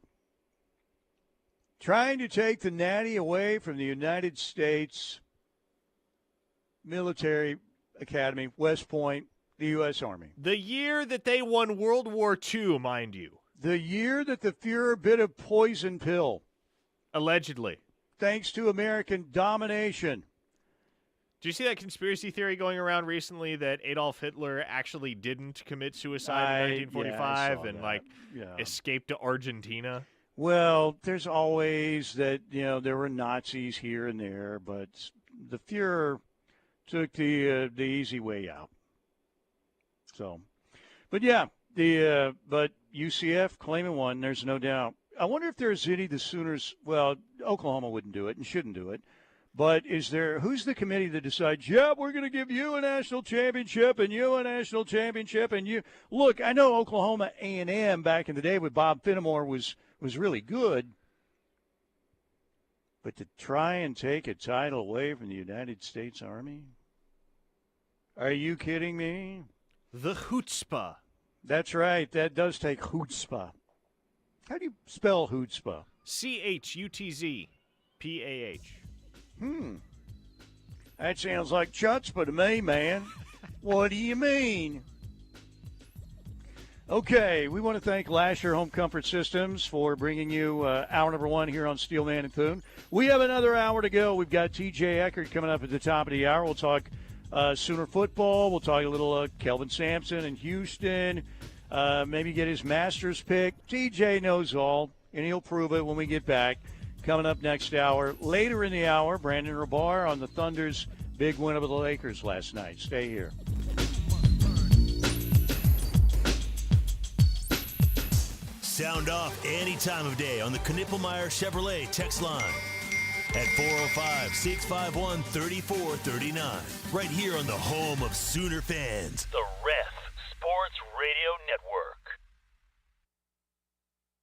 Trying to take the Natty away from the United States Military Academy, West Point, the U.S. Army. The year that they won World War II, mind you. The year that the Fuhrer bit a poison pill. Allegedly. Thanks to American domination. Do you see that conspiracy theory going around recently that Adolf Hitler actually didn't commit suicide in 1945 and escaped to Argentina? Well, there's always that, there were Nazis here and there, but the Fuhrer took the easy way out. So, but yeah, but UCF claiming one, there's no doubt. I wonder if there's any the Sooners, well, Oklahoma wouldn't do it and shouldn't do it, but who's the committee that decides, we're going to give you a national championship and you a national championship and you, look, I know Oklahoma A&M back in the day with Bob Finnemore was really good, but to try and take a title away from the United States Army? Are you kidding me? The chutzpah. That's right. That does take chutzpah. How do you spell chutzpah? CHUTZPAH. That sounds like chutzpah to me, man. What do you mean? Okay, we want to thank Lasher Home Comfort Systems for bringing you hour number 1 here on Steelman and Thune. We have another hour to go. We've got TJ Eckert coming up at the top of the hour. We'll talk Sooner football. We'll talk a little Kelvin Sampson in Houston. Maybe get his Masters pick. TJ knows all, and he'll prove it when we get back. Coming up next hour. Later in the hour, Brandon Rabar on the Thunder's big win over the Lakers last night. Stay here. Sound off any time of day on the Knippelmeyer Chevrolet text line. at 405-651-3439. Right here on the home of Sooner fans, the Ref Sports Radio Network.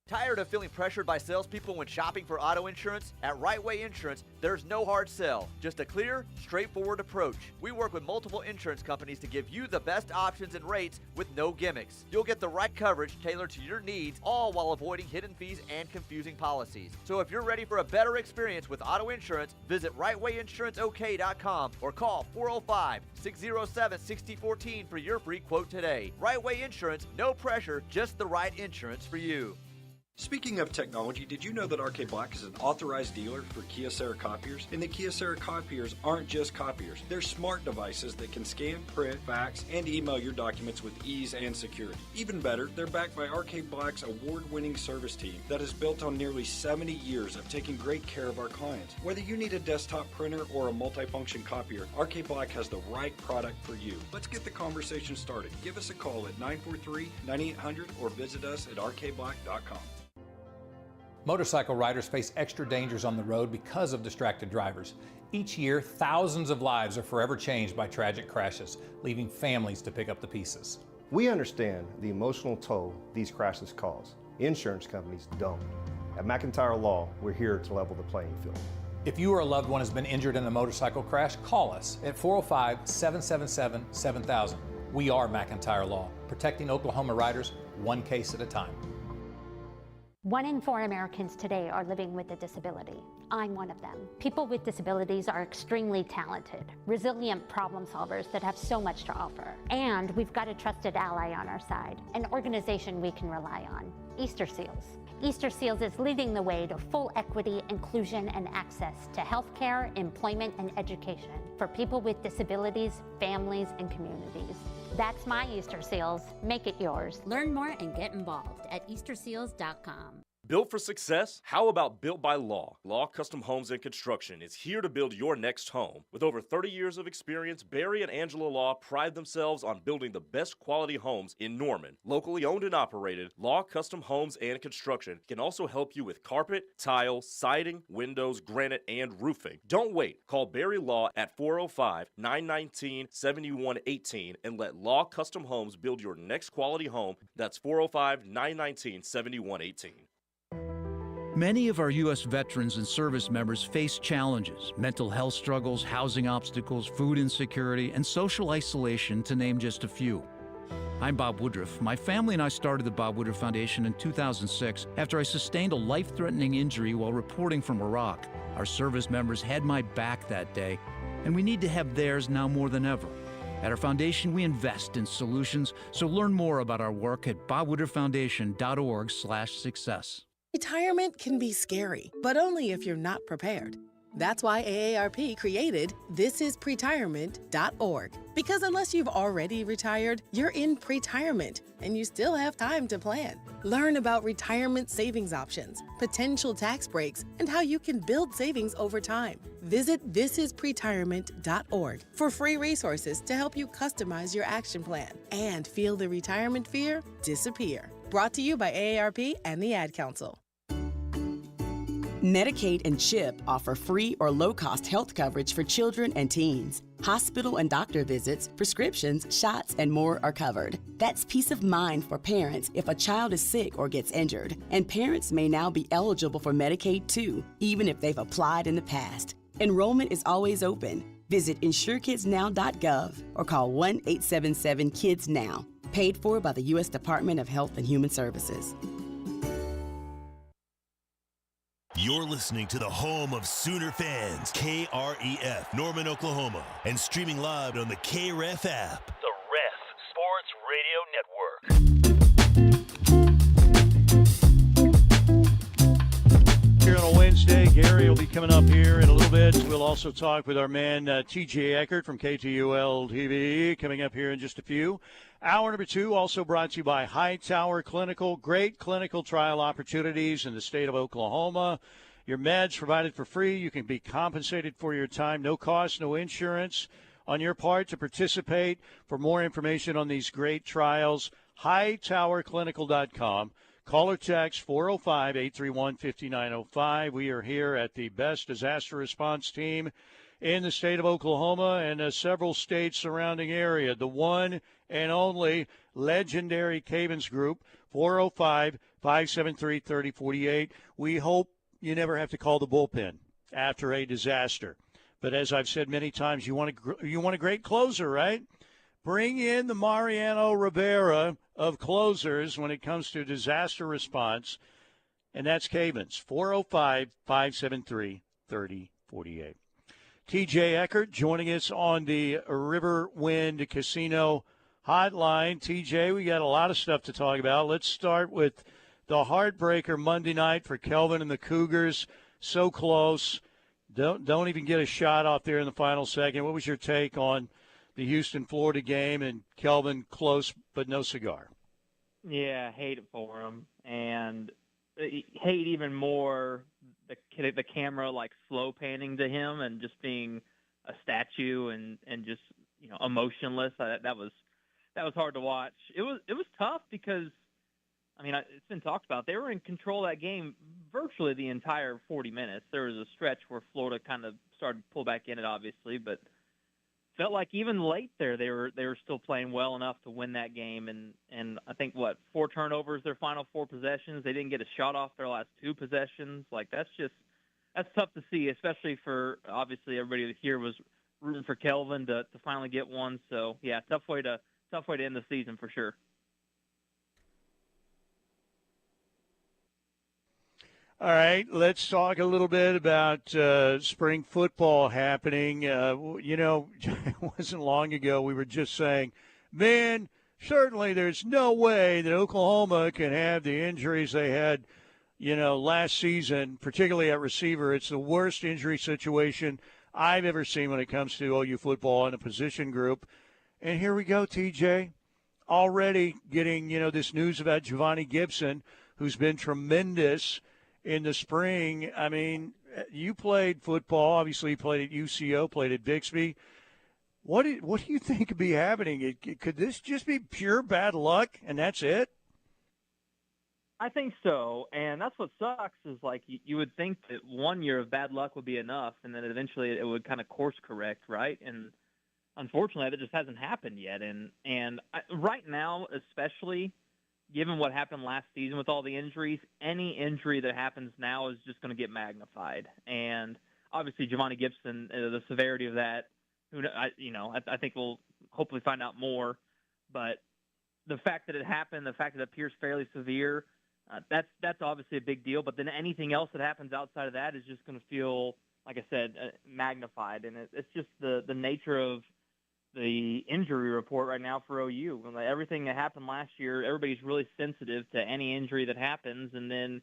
Tired of feeling pressured by salespeople when shopping for auto insurance? At Right Way Insurance, there's no hard sell, just a clear, straightforward approach. We work with multiple insurance companies to give you the best options and rates with no gimmicks. You'll get the right coverage tailored to your needs, all while avoiding hidden fees and confusing policies. So if you're ready for a better experience with auto insurance, visit rightwayinsuranceok.com or call 405-607-6014 for your free quote today. Right Way Insurance, no pressure, just the right insurance for you. Speaking of technology, did you know that RK Black is an authorized dealer for Kyocera copiers? And the Kyocera copiers aren't just copiers. They're smart devices that can scan, print, fax, and email your documents with ease and security. Even better, they're backed by RK Black's award-winning service team that is built on nearly 70 years of taking great care of our clients. Whether you need a desktop printer or a multifunction copier, RK Black has the right product for you. Let's get the conversation started. Give us a call at 943-9800 or visit us at rkblack.com. Motorcycle riders face extra dangers on the road because of distracted drivers. Each year, thousands of lives are forever changed by tragic crashes, leaving families to pick up the pieces. We understand the emotional toll these crashes cause. Insurance companies don't. At McIntyre Law, we're here to level the playing field. If you or a loved one has been injured in a motorcycle crash, call us at 405-777-7000. We are McIntyre Law, protecting Oklahoma riders one case at a time. 1 in 4 Americans today are living with a disability. I'm one of them. People with disabilities are extremely talented, resilient problem solvers that have so much to offer. And we've got a trusted ally on our side, an organization we can rely on, Easter Seals. Easter Seals is leading the way to full equity, inclusion, and access to healthcare, employment, and education for people with disabilities, families, and communities. That's my Easter Seals. Make it yours. Learn more and get involved at easterseals.com. Built for success? How about Built by Law? Law Custom Homes and Construction is here to build your next home. With over 30 years of experience, Barry and Angela Law pride themselves on building the best quality homes in Norman. Locally owned and operated, Law Custom Homes and Construction can also help you with carpet, tile, siding, windows, granite, and roofing. Don't wait. Call Barry Law at 405-919-7118 and let Law Custom Homes build your next quality home. That's 405-919-7118. Many of our U.S. veterans and service members face challenges, mental health struggles, housing obstacles, food insecurity, and social isolation, to name just a few. I'm Bob Woodruff. My family and I started the Bob Woodruff Foundation in 2006 after I sustained a life-threatening injury while reporting from Iraq. Our service members had my back that day, and we need to have theirs now more than ever. At our foundation, we invest in solutions, so learn more about our work at bobwoodrufffoundation.org/success. Retirement can be scary, but only if you're not prepared. That's why AARP created thisispretirement.org. Because unless you've already retired, you're in pretirement, and you still have time to plan. Learn about retirement savings options, potential tax breaks, and how you can build savings over time. Visit thisispretirement.org for free resources to help you customize your action plan and feel the retirement fear disappear. Brought to you by AARP and the Ad Council. Medicaid and CHIP offer free or low-cost health coverage for children and teens. Hospital and doctor visits, prescriptions, shots, and more are covered. That's peace of mind for parents if a child is sick or gets injured. And parents may now be eligible for Medicaid too, even if they've applied in the past. Enrollment is always open. Visit insurekidsnow.gov or call 1-877-KIDS-NOW. Paid for by the U.S. Department of Health and Human Services. You're listening to the home of Sooner fans, KREF, Norman, Oklahoma, and streaming live on the KREF app. The Ref Sports Radio Network. Here on a Wednesday, Gary will be coming up here in a little bit. We'll also talk with our man TJ Eckert from KTUL TV coming up here in just a few. Hour number 2 also brought to you by Hightower Clinical. Great clinical trial opportunities in the state of Oklahoma. Your meds provided for free. You can be compensated for your time. No cost, no insurance on your part to participate. For more information on these great trials, hightowerclinical.com. Call or text 405-831-5905. We are here at the best disaster response team in the state of Oklahoma and several states surrounding area. The one and only legendary Cavens Group, 405-573-3048. We hope you never have to call the bullpen after a disaster. But as I've said many times, you want a great closer, right? Bring in the Mariano Rivera of closers when it comes to disaster response, and that's Cavens, 405-573-3048. TJ Eckert joining us on the Riverwind Casino hotline. TJ, we got a lot of stuff to talk about. Let's start with the heartbreaker Monday night for Kelvin and the Cougars. So close. Don't even get a shot off there in the final second. What was your take on the Houston-Florida game and Kelvin close but no cigar? Yeah, hate it for him. And hate even more the camera like slow panning to him and just being a statue and just emotionless. That was hard to watch. It was tough because it's been talked about. They were in control of that game virtually the entire 40 minutes. There was a stretch where Florida kind of started to pull back in it, obviously, but felt like even late there they were still playing well enough to win that game. And I think 4 turnovers their final 4 possessions. They didn't get a shot off their last 2 possessions. Like that's tough to see, especially for obviously everybody here was rooting for Kelvin to finally get one. So yeah, tough way to end the season for sure. All right, let's talk a little bit about spring football happening. It wasn't long ago we were just saying, man, certainly there's no way that Oklahoma can have the injuries they had, last season, particularly at receiver. It's the worst injury situation I've ever seen when it comes to OU football in a position group. And here we go, TJ, already getting, this news about Giovanni Gibson, who's been tremendous in the spring. I mean, you played football. Obviously, you played at UCO, played at Bixby. What do you think could be happening? Could this just be pure bad luck, and that's it? I think so, and that's what sucks is like you would think that 1 year of bad luck would be enough, and then eventually it would kind of course correct, right? And unfortunately, that just hasn't happened yet. And right now, especially – given what happened last season with all the injuries, any injury that happens now is just going to get magnified. And obviously, Giovanni Gibson, the severity of that, I think we'll hopefully find out more. But the fact that it happened, the fact that it appears fairly severe, that's obviously a big deal. But then anything else that happens outside of that is just going to feel, like I said, magnified. And it's just the nature of the injury report right now for OU. Everything that happened last year, everybody's really sensitive to any injury that happens, and then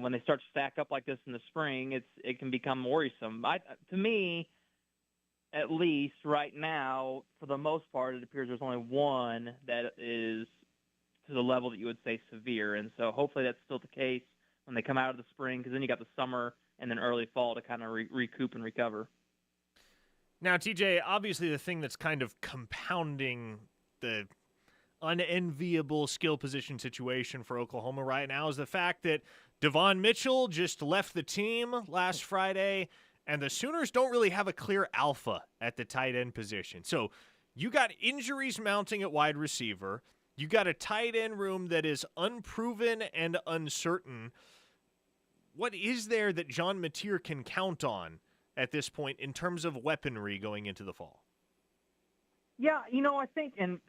when they start to stack up like this in the spring, it can become worrisome. To me, at least right now, for the most part, it appears there's only one that is to the level that you would say severe, and so hopefully that's still the case when they come out of the spring, because then you got the summer and then early fall to kind of recoup and recover. Now, TJ, obviously the thing that's kind of compounding the unenviable skill position situation for Oklahoma right now is the fact that Devon Mitchell just left the team last Friday, and the Sooners don't really have a clear alpha at the tight end position. So you got injuries mounting at wide receiver. You got a tight end room that is unproven and uncertain. What is there that John Mateer can count on at this point in terms of weaponry going into the fall? Yeah, I think, and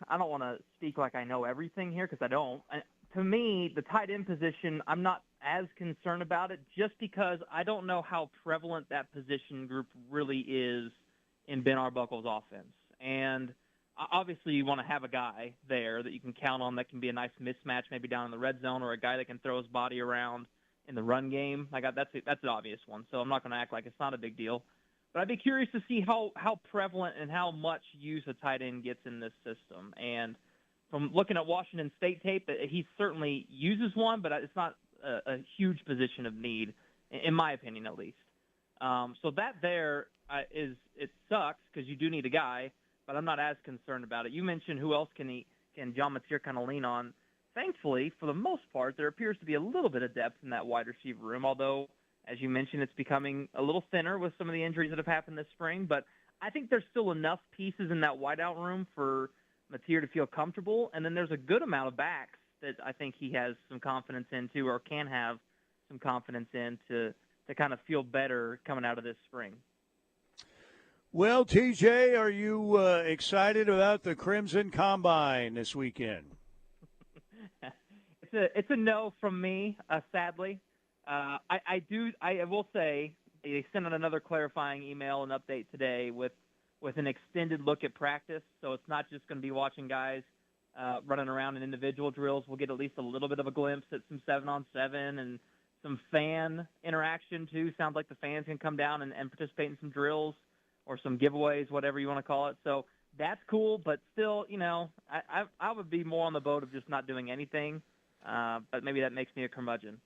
I don't want to speak like I know everything here because I don't. To me, the tight end position, I'm not as concerned about it just because I don't know how prevalent that position group really is in Ben Arbuckle's offense. And obviously you want to have a guy there that you can count on that can be a nice mismatch maybe down in the red zone, or a guy that can throw his body around in the run game. That's an obvious one, so I'm not going to act like it's not a big deal. But I'd be curious to see how prevalent and how much use a tight end gets in this system. And from looking at Washington State tape, he certainly uses one, but it's not a huge position of need, in my opinion at least. So that there it sucks because you do need a guy, but I'm not as concerned about it. You mentioned who else can John Mateer kind of lean on. thankfully, for the most part, there appears to be a little bit of depth in that wide receiver room, although, as you mentioned, it's becoming a little thinner with some of the injuries that have happened this spring. But I think there's still enough pieces in that wideout room for Mateer to feel comfortable, and then there's a good amount of backs that I think he has some confidence in, too, or can have some confidence in to kind of feel better coming out of this spring. Well, TJ, are you excited about the Crimson Combine this weekend? It's a no from me, sadly. I will say they sent out another clarifying email and update today with an extended look at practice. So it's not just going to be watching guys running around in individual drills. We'll get at least a little bit of a glimpse at some 7-on-7 and some fan interaction too. Sounds like the fans can come down and participate in some drills or some giveaways, whatever you want to call it. So that's cool, but still, I would be more on the boat of just not doing anything. But maybe that makes me a curmudgeon.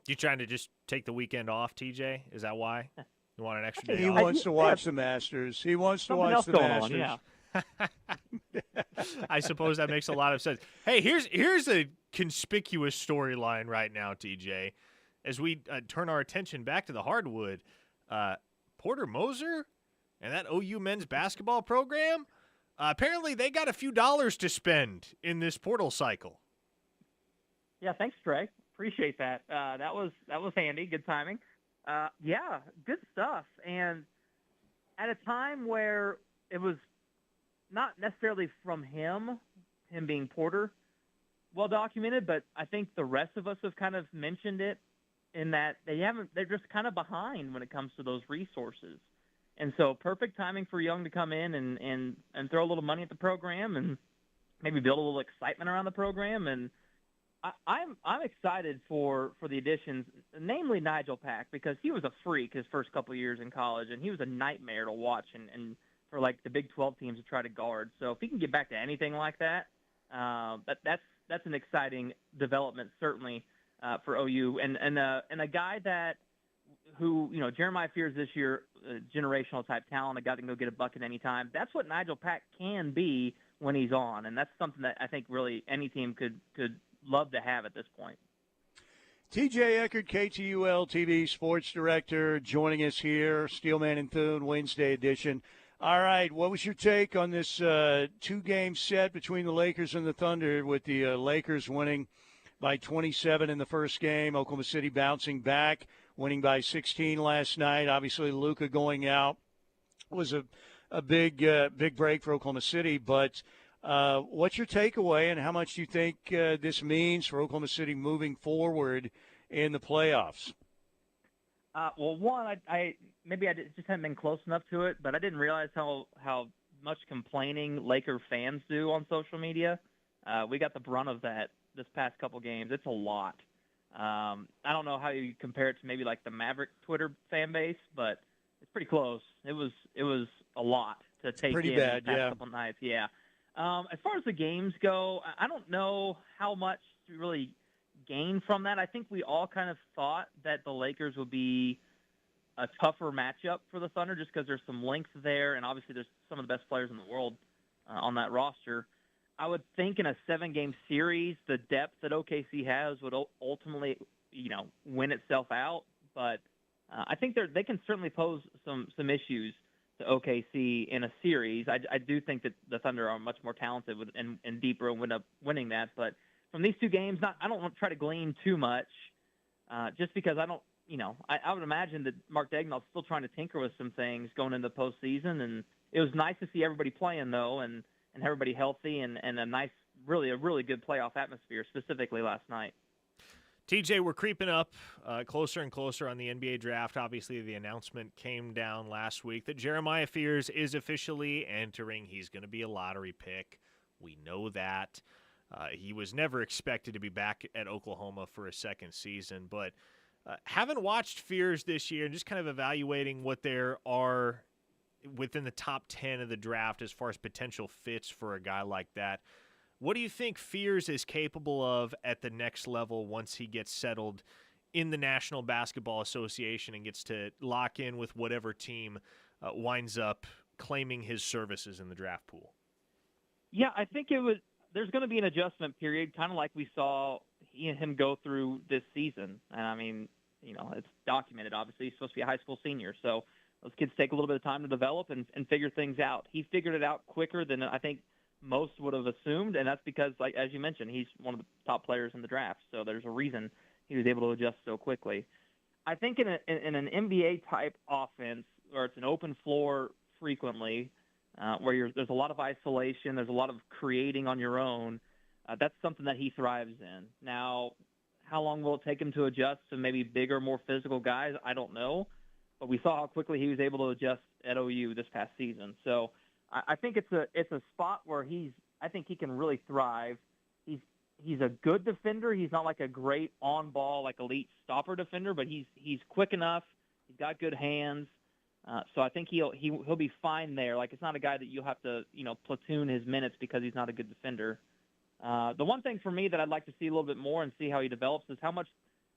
You trying to just take the weekend off, TJ? Is that why? You want an extra day He off? wants to watch the Masters. He wants to watch the Masters. On, yeah. I suppose that makes a lot of sense. Hey, here's a conspicuous storyline right now, TJ. As we turn our attention back to the hardwood, Porter Moser and that OU men's basketball program, apparently they got a few dollars to spend in this portal cycle. Yeah, thanks, Trey. Appreciate that. That was handy. Good timing. Yeah, good stuff. And at a time where it was not necessarily from him being Porter, well documented, but I think the rest of us have kind of mentioned it in that they're just kind of behind when it comes to those resources. And so perfect timing for Young to come in and throw a little money at the program and maybe build a little excitement around the program. And I'm excited for the additions, namely Nigel Pack, because he was a freak his first couple of years in college, and he was a nightmare to watch and for like the Big 12 teams to try to guard. So if he can get back to anything like that, that's an exciting development certainly for OU. And a guy who Jeremiah Fears this year, generational type talent, a guy that can go get a bucket anytime. That's what Nigel Pack can be when he's on, and that's something that I think really any team could love to have at this point. TJ Eckert, KTUL TV sports director, joining us here, Steelman and Thune Wednesday edition. All right, what was your take on this two-game set between the Lakers and the Thunder, with the Lakers winning by 27 in the first game, Oklahoma City bouncing back, winning by 16 last night. Obviously, Luka going out was a big break for Oklahoma City, but what's your takeaway, and how much do you think this means for Oklahoma City moving forward in the playoffs? Well, one, I just hadn't been close enough to it, but I didn't realize how much complaining Laker fans do on social media. We got the brunt of that this past couple games. It's a lot. I don't know how you compare it to maybe like the Maverick Twitter fan base, but it's pretty close. It was a lot to take pretty in bad, the past yeah. couple nights. Yeah. As far as the games go, I don't know how much to really gain from that. I think we all kind of thought that the Lakers would be a tougher matchup for the Thunder just because there's some length there, and obviously there's some of the best players in the world on that roster. I would think in a 7-game series, the depth that OKC has would ultimately, win itself out. But I think they can certainly pose some issues to OKC in a series. I do think that the Thunder are much more talented and deeper and would end up winning that. But from these two games, I don't want to try to glean too much, just because I don't. I would imagine that Mark Daigneault's still trying to tinker with some things going into the postseason, and it was nice to see everybody playing though, and everybody healthy, and a nice, a really good playoff atmosphere, specifically last night. TJ, we're creeping up closer and closer on the NBA draft. Obviously, the announcement came down last week that Jeremiah Fears is officially entering. He's going to be a lottery pick. We know that. He was never expected to be back at Oklahoma for a second season, but having watched Fears this year and just kind of evaluating what there are within the top 10 of the draft as far as potential fits for a guy like that, what do you think Fears is capable of at the next level once he gets settled in the National Basketball Association and gets to lock in with whatever team winds up claiming his services in the draft pool? Yeah, I think it would. there's going to be an adjustment period, kind of like we saw him go through this season. And, I mean, it's documented, obviously. He's supposed to be a high school senior. So those kids take a little bit of time to develop and figure things out. He figured it out quicker than I think most would have assumed, and that's because, like as you mentioned, he's one of the top players in the draft. So there's a reason he was able to adjust so quickly. I think in an NBA-type offense where it's an open floor frequently, where there's a lot of isolation, there's a lot of creating on your own, that's something that he thrives in. Now, how long will it take him to adjust to maybe bigger, more physical guys? I don't know. But we saw how quickly he was able to adjust at OU this past season. So I think it's a spot where I think he can really thrive. He's a good defender. He's not like a great on-ball, like elite stopper defender, but he's quick enough. He's got good hands. So I think he'll be fine there. Like, it's not a guy that you'll have to, platoon his minutes because he's not a good defender. The one thing for me that I'd like to see a little bit more and see how he develops is how much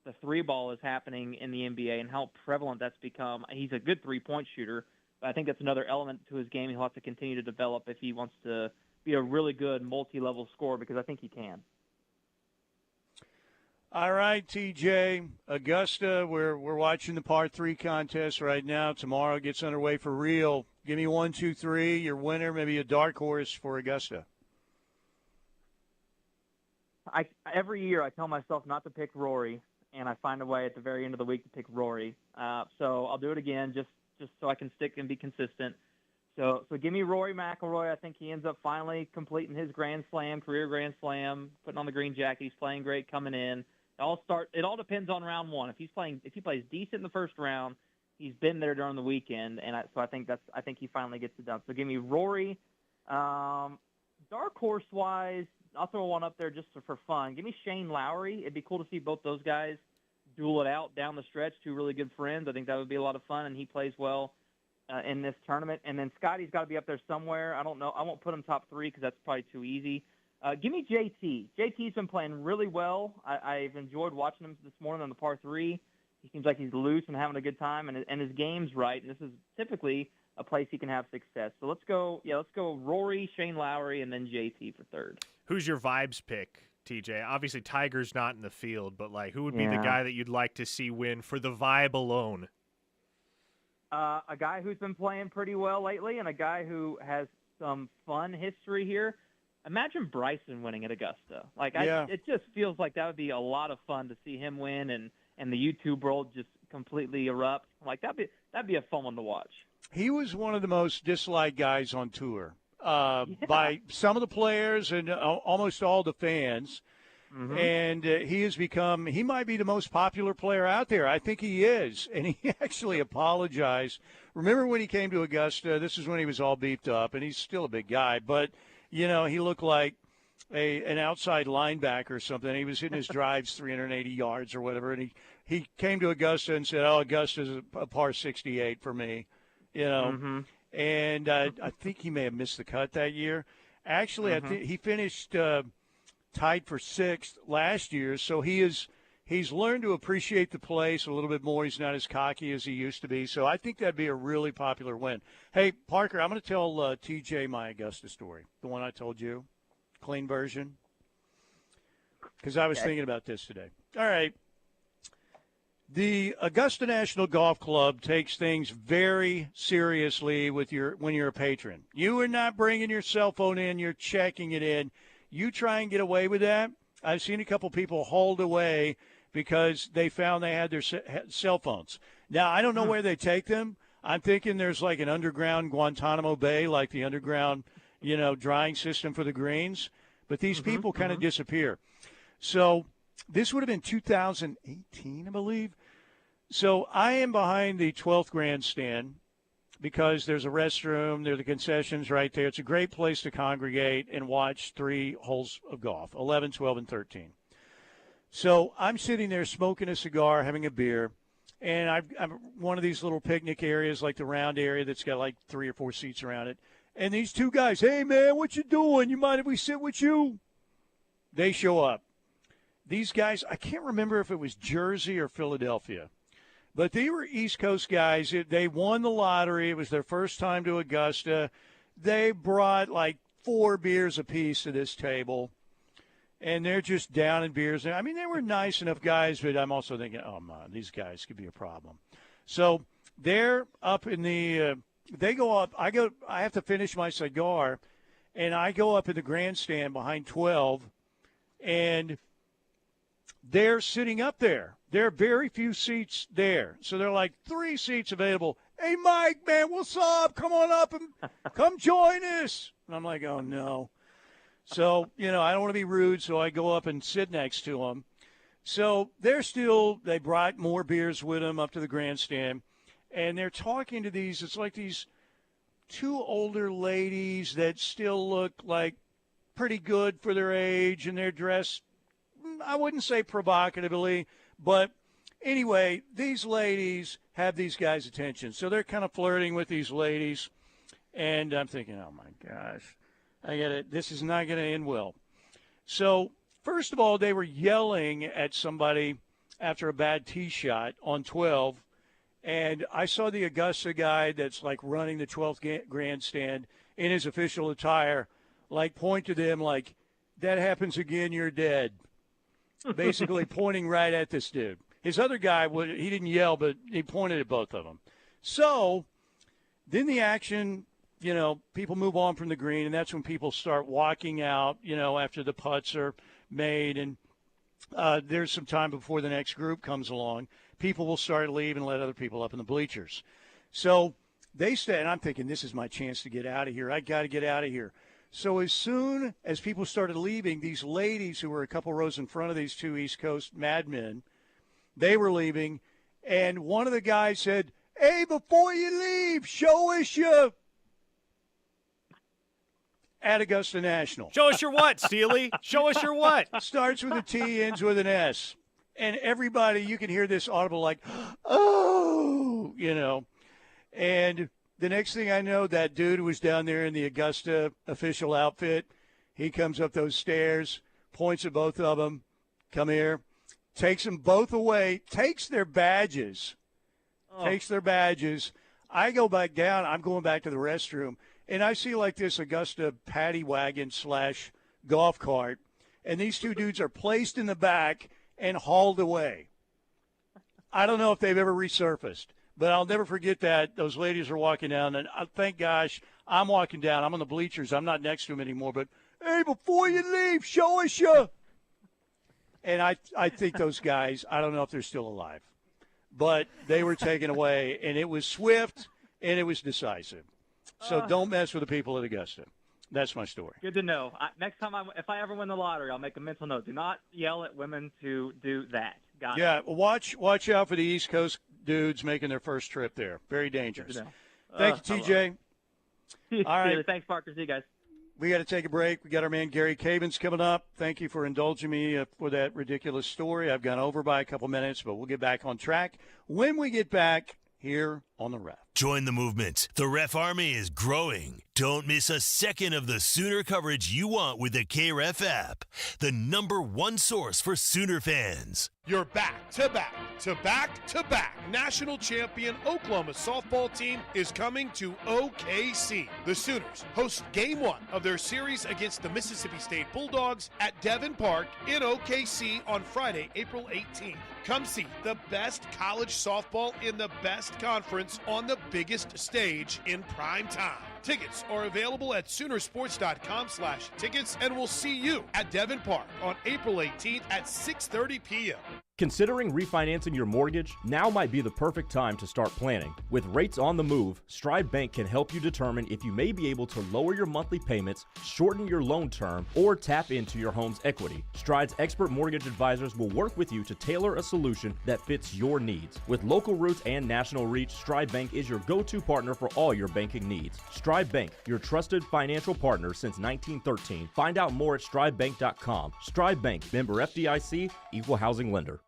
the three ball is happening in the NBA and how prevalent that's become. He's a good three-point shooter, but I think that's another element to his game he'll have to continue to develop if he wants to be a really good multi-level scorer, because I think he can. All right, TJ, Augusta, we're watching the par 3 contest right now. Tomorrow gets underway for real. Give me 1, 2, 3, your winner, maybe a dark horse for Augusta. Every year I tell myself not to pick Rory, and I find a way at the very end of the week to pick Rory. So I'll do it again just so I can stick and be consistent. So give me Rory McIlroy. I think he ends up finally completing his career Grand Slam, putting on the green jacket. He's playing great coming in. It all depends on round one. If he plays decent in the first round, he's been there during the weekend, and so I think he finally gets it done. So give me Rory. Dark horse wise, I'll throw one up there just for fun. Give me Shane Lowry. It'd be cool to see both those guys duel it out down the stretch. Two really good friends. I think that would be a lot of fun, and he plays well in this tournament. And then Scotty's got to be up there somewhere. I don't know. I won't put him top 3 because that's probably too easy. Give me JT. JT's been playing really well. I've enjoyed watching him this morning on the par 3. He seems like he's loose and having a good time, and his game's right. And this is typically a place he can have success. So let's go Rory, Shane Lowry, and then JT for third. Who's your vibes pick, TJ? Obviously, Tiger's not in the field, but who would be the guy that you'd like to see win for the vibe alone? A guy who's been playing pretty well lately, and a guy who has some fun history here. Imagine Bryson winning at Augusta. It just feels like that would be a lot of fun to see him win, and the YouTube world just completely erupt. That'd be a fun one to watch. He was one of the most disliked guys on tour by some of the players and almost all the fans. Mm-hmm. And he might be the most popular player out there. I think he is. And he actually apologized. Remember when he came to Augusta, this is when he was all beefed up, and he's still a big guy, but he looked like an outside linebacker or something. He was hitting his drives 380 yards or whatever, and he came to Augusta and said, Augusta's a par 68 for me, Mm-hmm. And I think he may have missed the cut that year. Actually, I think he finished tied for 6th last year, so he's learned to appreciate the place a little bit more. He's not as cocky as he used to be, so I think that'd be a really popular win. Hey, Parker, I'm going to tell TJ my Augusta story, the one I told you, clean version, because I was thinking about this today. All right. The Augusta National Golf Club takes things very seriously when you're a patron. You are not bringing your cell phone in, you're checking it in. You try and get away with that. I've seen a couple people hauled away because they found they had their cell phones. Now, I don't know where they take them. I'm thinking there's like an underground Guantanamo Bay, like the underground, drying system for the greens. But these people kind of disappear. So this would have been 2018, I believe. So I am behind the 12th grandstand because there's a restroom, there are the concessions right there. It's a great place to congregate and watch 3 holes of golf, 11, 12, and 13. So I'm sitting there smoking a cigar, having a beer, and I'm one of these little picnic areas, like the round area that's got like 3 or 4 seats around it. And these 2 guys, hey, man, what you doing? You mind if we sit with you? They show up. These guys, I can't remember if it was Jersey or Philadelphia, but they were East Coast guys. They won the lottery. It was their first time to Augusta. They brought like 4 beers apiece to this table, and they're just downing beers. I mean, they were nice enough guys, but I'm also thinking, oh, man, these guys could be a problem. So they're up in the they go up. I have to finish my cigar, and I go up in the grandstand behind 12, and they're sitting up there. There are very few seats there. So they're like 3 seats available. Hey, Mike, man, what's up? Come on up and come join us. And I'm like, oh, no. So, I don't want to be rude, so I go up and sit next to them. So they brought more beers with them up to the grandstand, and they're talking to it's like these 2 older ladies that still look like pretty good for their age, and they're dressed, I wouldn't say provocatively, but anyway, these ladies have these guys' attention. So they're kind of flirting with these ladies, and I'm thinking, oh, my gosh, this is not going to end well. So first of all, they were yelling at somebody after a bad tee shot on 12, and I saw the Augusta guy that's like running the 12th grandstand in his official attire, like point to them like, that happens again, you're dead. Basically pointing right at this dude. His other guy, he didn't yell, but he pointed at both of them. So then the action, people move on from the green, and that's when people start walking out, after the putts are made, and there's some time before the next group comes along. People will start leaving and let other people up in the bleachers. So they stay, and I'm thinking, this is my chance to get out of here. I got to get out of here. So as soon as people started leaving, these ladies who were a couple rows in front of these 2 East Coast madmen, they were leaving, and one of the guys said, hey, before you leave, show us your at Augusta National. Show us your what, Steely? Show us your what? Starts with a T, ends with an S. And everybody, you can hear this audible like, oh, And the next thing I know, that dude was down there in the Augusta official outfit. He comes up those stairs, points at both of them, come here, takes them both away, takes their badges. I go back down. I'm going back to the restroom, and I see like this Augusta paddy wagon / golf cart, and these 2 dudes are placed in the back and hauled away. I don't know if they've ever resurfaced, but I'll never forget that. Those ladies are walking down, and thank gosh, I'm walking down. I'm on the bleachers. I'm not next to them anymore, but, hey, before you leave, show us your. And I think those guys, I don't know if they're still alive, but they were taken away, and it was swift, and it was decisive. So don't mess with the people at Augusta. That's my story. Good to know. Next time, if I ever win the lottery, I'll make a mental note. Do not yell at women to do that. Got it. Yeah, watch out for the East Coast dudes making their first trip there. Very dangerous. Thank you, TJ. All right. Thanks, Parker. See you guys. We got to take a break. We got our man Gary Cavins coming up. Thank you for indulging me for that ridiculous story. I've gone over by a couple minutes, but we'll get back on track when we get back here on the Ref. Join the movement. The Ref Army is growing. Don't miss a second of the Sooner coverage you want with the KREF app, the #1 source for Sooner fans. Your back-to-back national champion Oklahoma softball team is coming to OKC. The Sooners host Game 1 of their series against the Mississippi State Bulldogs at Devon Park in OKC on Friday, April 18th. Come see the best college softball in the best conference on the biggest stage in prime time. Tickets are available at Soonersports.com/tickets, and we'll see you at Devon Park on April 18th at 6:30 p.m. Considering refinancing your mortgage? Now might be the perfect time to start planning. With rates on the move, Stride Bank can help you determine if you may be able to lower your monthly payments, shorten your loan term, or tap into your home's equity. Stride's expert mortgage advisors will work with you to tailor a solution that fits your needs. With local roots and national reach, Stride Bank is your go-to partner for all your banking needs. Stride Bank, your trusted financial partner since 1913. Find out more at stridebank.com. Stride Bank, member FDIC, equal housing lender.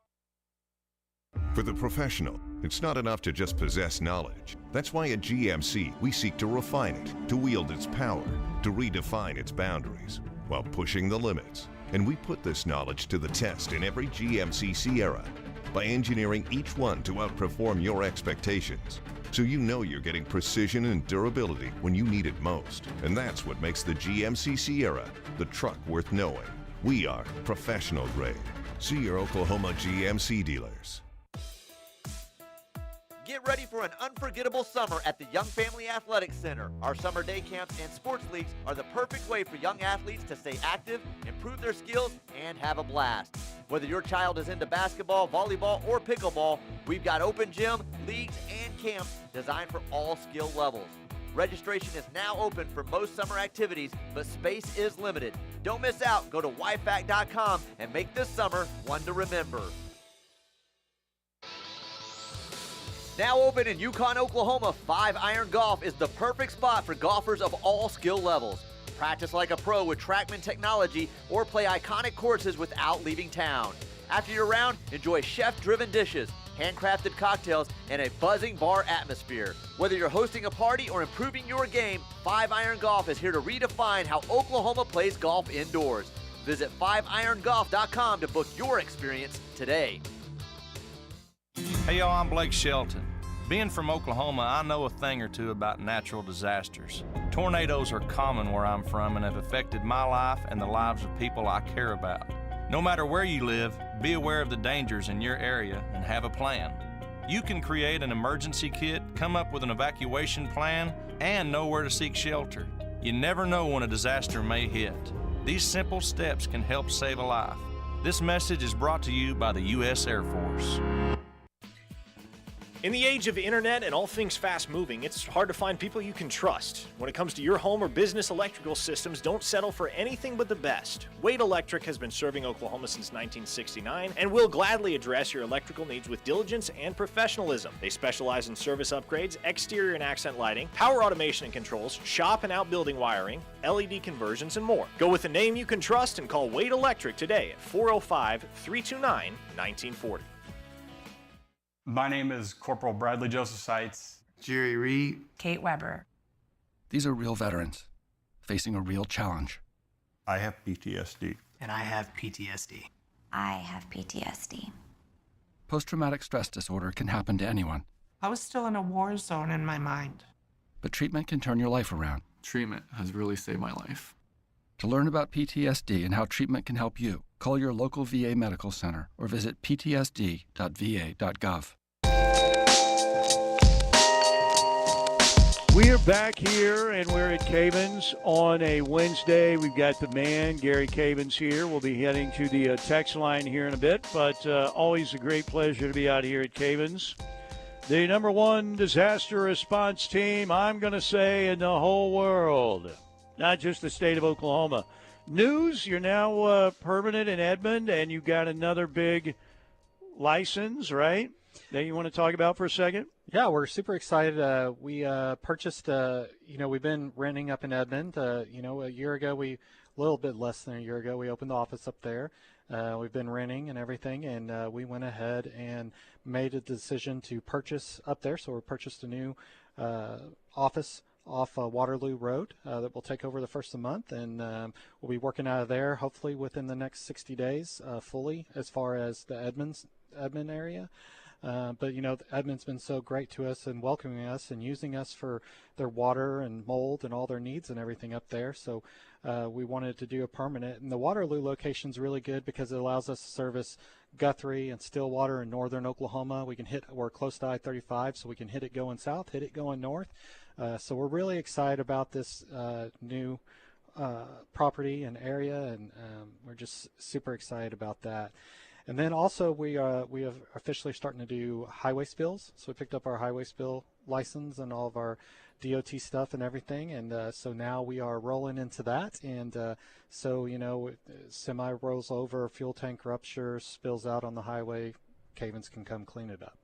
For the professional, it's not enough to just possess knowledge. That's why at GMC, we seek to refine it, to wield its power, to redefine its boundaries, while pushing the limits. And we put this knowledge to the test in every GMC Sierra by engineering each one to outperform your expectations. so you know you're getting precision and durability when you need it most. And that's what makes the GMC Sierra the truck worth knowing. We are professional grade. See your Oklahoma GMC dealers. Get ready for an unforgettable summer at the Young Family Athletic Center. Our summer day camps and sports leagues are the perfect way for young athletes to stay active, improve their skills, and have a blast. Whether your child is into basketball, volleyball, or pickleball, we've got open gym, leagues, and camps designed for all skill levels. Registration is now open for most summer activities, but space is limited. Don't miss out. Go to YFAC.com and make this summer one to remember. Now open in Yukon, Oklahoma, 5-Iron Golf is the perfect spot for golfers of all skill levels. Practice like a pro with TrackMan technology or play iconic courses without leaving town. After your round, enjoy chef-driven dishes, handcrafted cocktails, and a buzzing bar atmosphere. Whether you're hosting a party or improving your game, 5-Iron Golf is here to redefine how Oklahoma plays golf indoors. Visit 5irongolf.com to book your experience today. Hey y'all, I'm Blake Shelton. Being from Oklahoma, I know a thing or two about natural disasters. Tornadoes are common where I'm from and have affected my life and the lives of people I care about. No matter where you live, be aware of the dangers in your area and have a plan. You can create an emergency kit, come up with an evacuation plan, and know where to seek shelter. You never know when a disaster may hit. These simple steps can help save a life. This message is brought to you by the U.S. Air Force. In the age of internet and all things fast-moving, it's hard to find people you can trust. When it comes to your home or business electrical systems, don't settle for anything but the best. Wade Electric has been serving Oklahoma since 1969 and will gladly address your electrical needs with diligence and professionalism. They specialize in service upgrades, exterior and accent lighting, power automation and controls, shop and outbuilding wiring, LED conversions, and more. Go with a name you can trust and call Wade Electric today at 405-329-1940. My name is Corporal Bradley Joseph Seitz. Jerry Reed. Kate Weber. These are real veterans facing a real challenge. I have PTSD. And I have PTSD. I have PTSD. Post-traumatic stress disorder can happen to anyone. I was still in a war zone in my mind. But treatment can turn your life around. Treatment has really saved my life. To learn about PTSD and how treatment can help you, call your local VA medical center or visit ptsd.va.gov. We are back here, and we're at Cavens on a Wednesday. We've got the man, Gary Cavens, here. We'll be heading to the text line here in a bit, but always a great pleasure to be out here at Cavens. The number one disaster response team, I'm going to say, in the whole world, not just the state of Oklahoma. News, you're now permanent in Edmond, and you got another big license, right, that you want to talk about for a second? Yeah, we're super excited. We purchased, we've been renting up in Edmond. A year ago, a little bit less than a year ago, we opened the office up there. We've been renting and everything, and we went ahead and made a decision to purchase up there. So we purchased a new office off Waterloo Road that will take over the first of the month, and we'll be working out of there hopefully within the next 60 days fully as far as the Edmond area. But Edmond's been so great to us and welcoming us and using us for their water and mold and all their needs and everything up there. So we wanted to do a permanent. And the Waterloo location's really good because it allows us to service Guthrie and Stillwater in northern Oklahoma. We're close to I-35, so we can hit it going south, hit it going north. So we're really excited about this new property and area, and we're just super excited about that. And then also we are officially starting to do highway spills. So we picked up our highway spill license and all of our DOT stuff and everything. And so now we are rolling into that. And semi rolls over, fuel tank rupture, spills out on the highway, Cavens can come clean it up.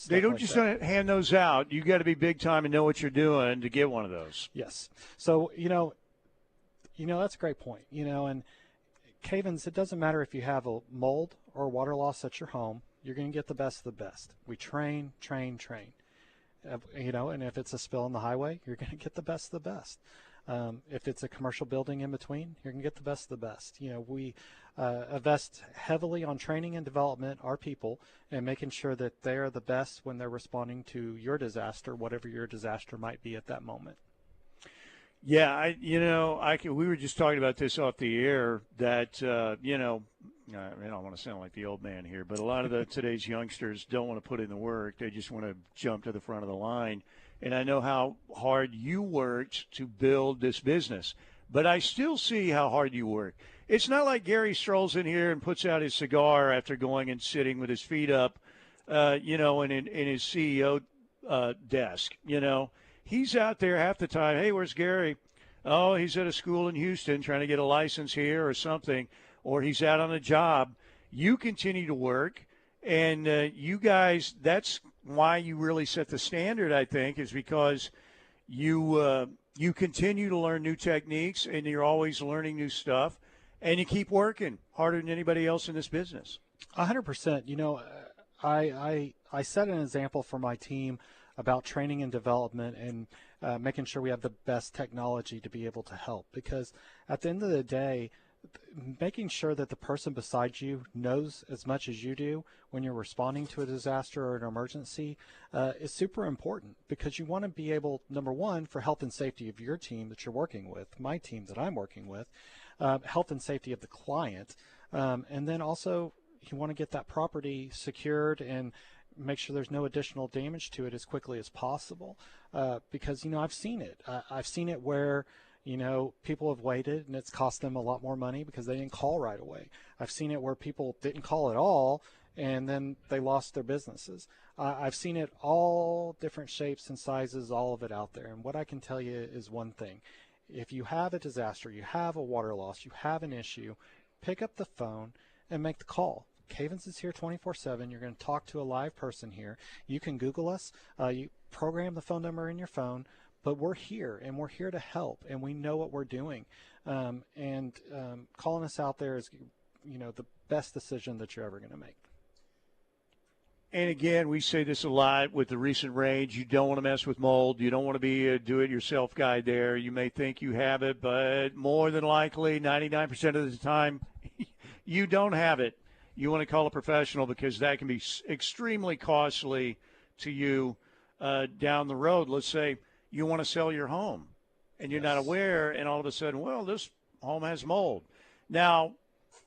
They don't just hand those out. You got to be big time and know what you're doing to get one of those. Yes. So, that's a great point. And Cavens, it doesn't matter if you have a mold or water loss at your home, you're going to get the best of the best. We train. And if it's a spill on the highway, you're going to get the best of the best. If it's a commercial building in between, you're going to get the best of the best. We invest heavily on training and development, our people, and making sure that they're the best when they're responding to your disaster, whatever your disaster might be at that moment. Yeah, we were just talking about this off the air that, I don't want to sound like the old man here, but a lot of today's youngsters don't want to put in the work. They just want to jump to the front of the line. And I know how hard you worked to build this business, but I still see how hard you work. It's not like Gary strolls in here and puts out his cigar after going and sitting with his feet up, in his CEO desk. He's out there half the time. Hey, where's Gary? Oh, he's at a school in Houston trying to get a license here or something, or he's out on a job. You continue to work, and you guys, that's why you really set the standard, I think, is because you continue to learn new techniques, and you're always learning new stuff, and you keep working harder than anybody else in this business. 100%. I set an example for my team about training and development and making sure we have the best technology to be able to help. Because at the end of the day, making sure that the person beside you knows as much as you do when you're responding to a disaster or an emergency is super important, because you want to be able, number one, for health and safety of your team that you're working with, my team that I'm working with, health and safety of the client, and then also you want to get that property secured and make sure there's no additional damage to it as quickly as possible, because I've seen it. I've seen it where people have waited and it's cost them a lot more money because they didn't call right away. I've seen it where people didn't call at all and then they lost their businesses. I've seen it all different shapes and sizes, all of it out there. And what I can tell you is one thing. If you have a disaster, you have a water loss, you have an issue, pick up the phone and make the call. Cavens is here 24/7. You're going to talk to a live person here. You can Google us. You program the phone number in your phone, but we're here, and we're here to help, and we know what we're doing. Calling us out there is, the best decision that you're ever going to make. And again, we say this a lot with the recent range. You don't want to mess with mold. You don't want to be a do-it-yourself guy there. You may think you have it, but more than likely, 99% of the time, you don't have it. You want to call a professional, because that can be extremely costly to you down the road. Let's say you want to sell your home and you're not aware, and all of a sudden, well, this home has mold. Now,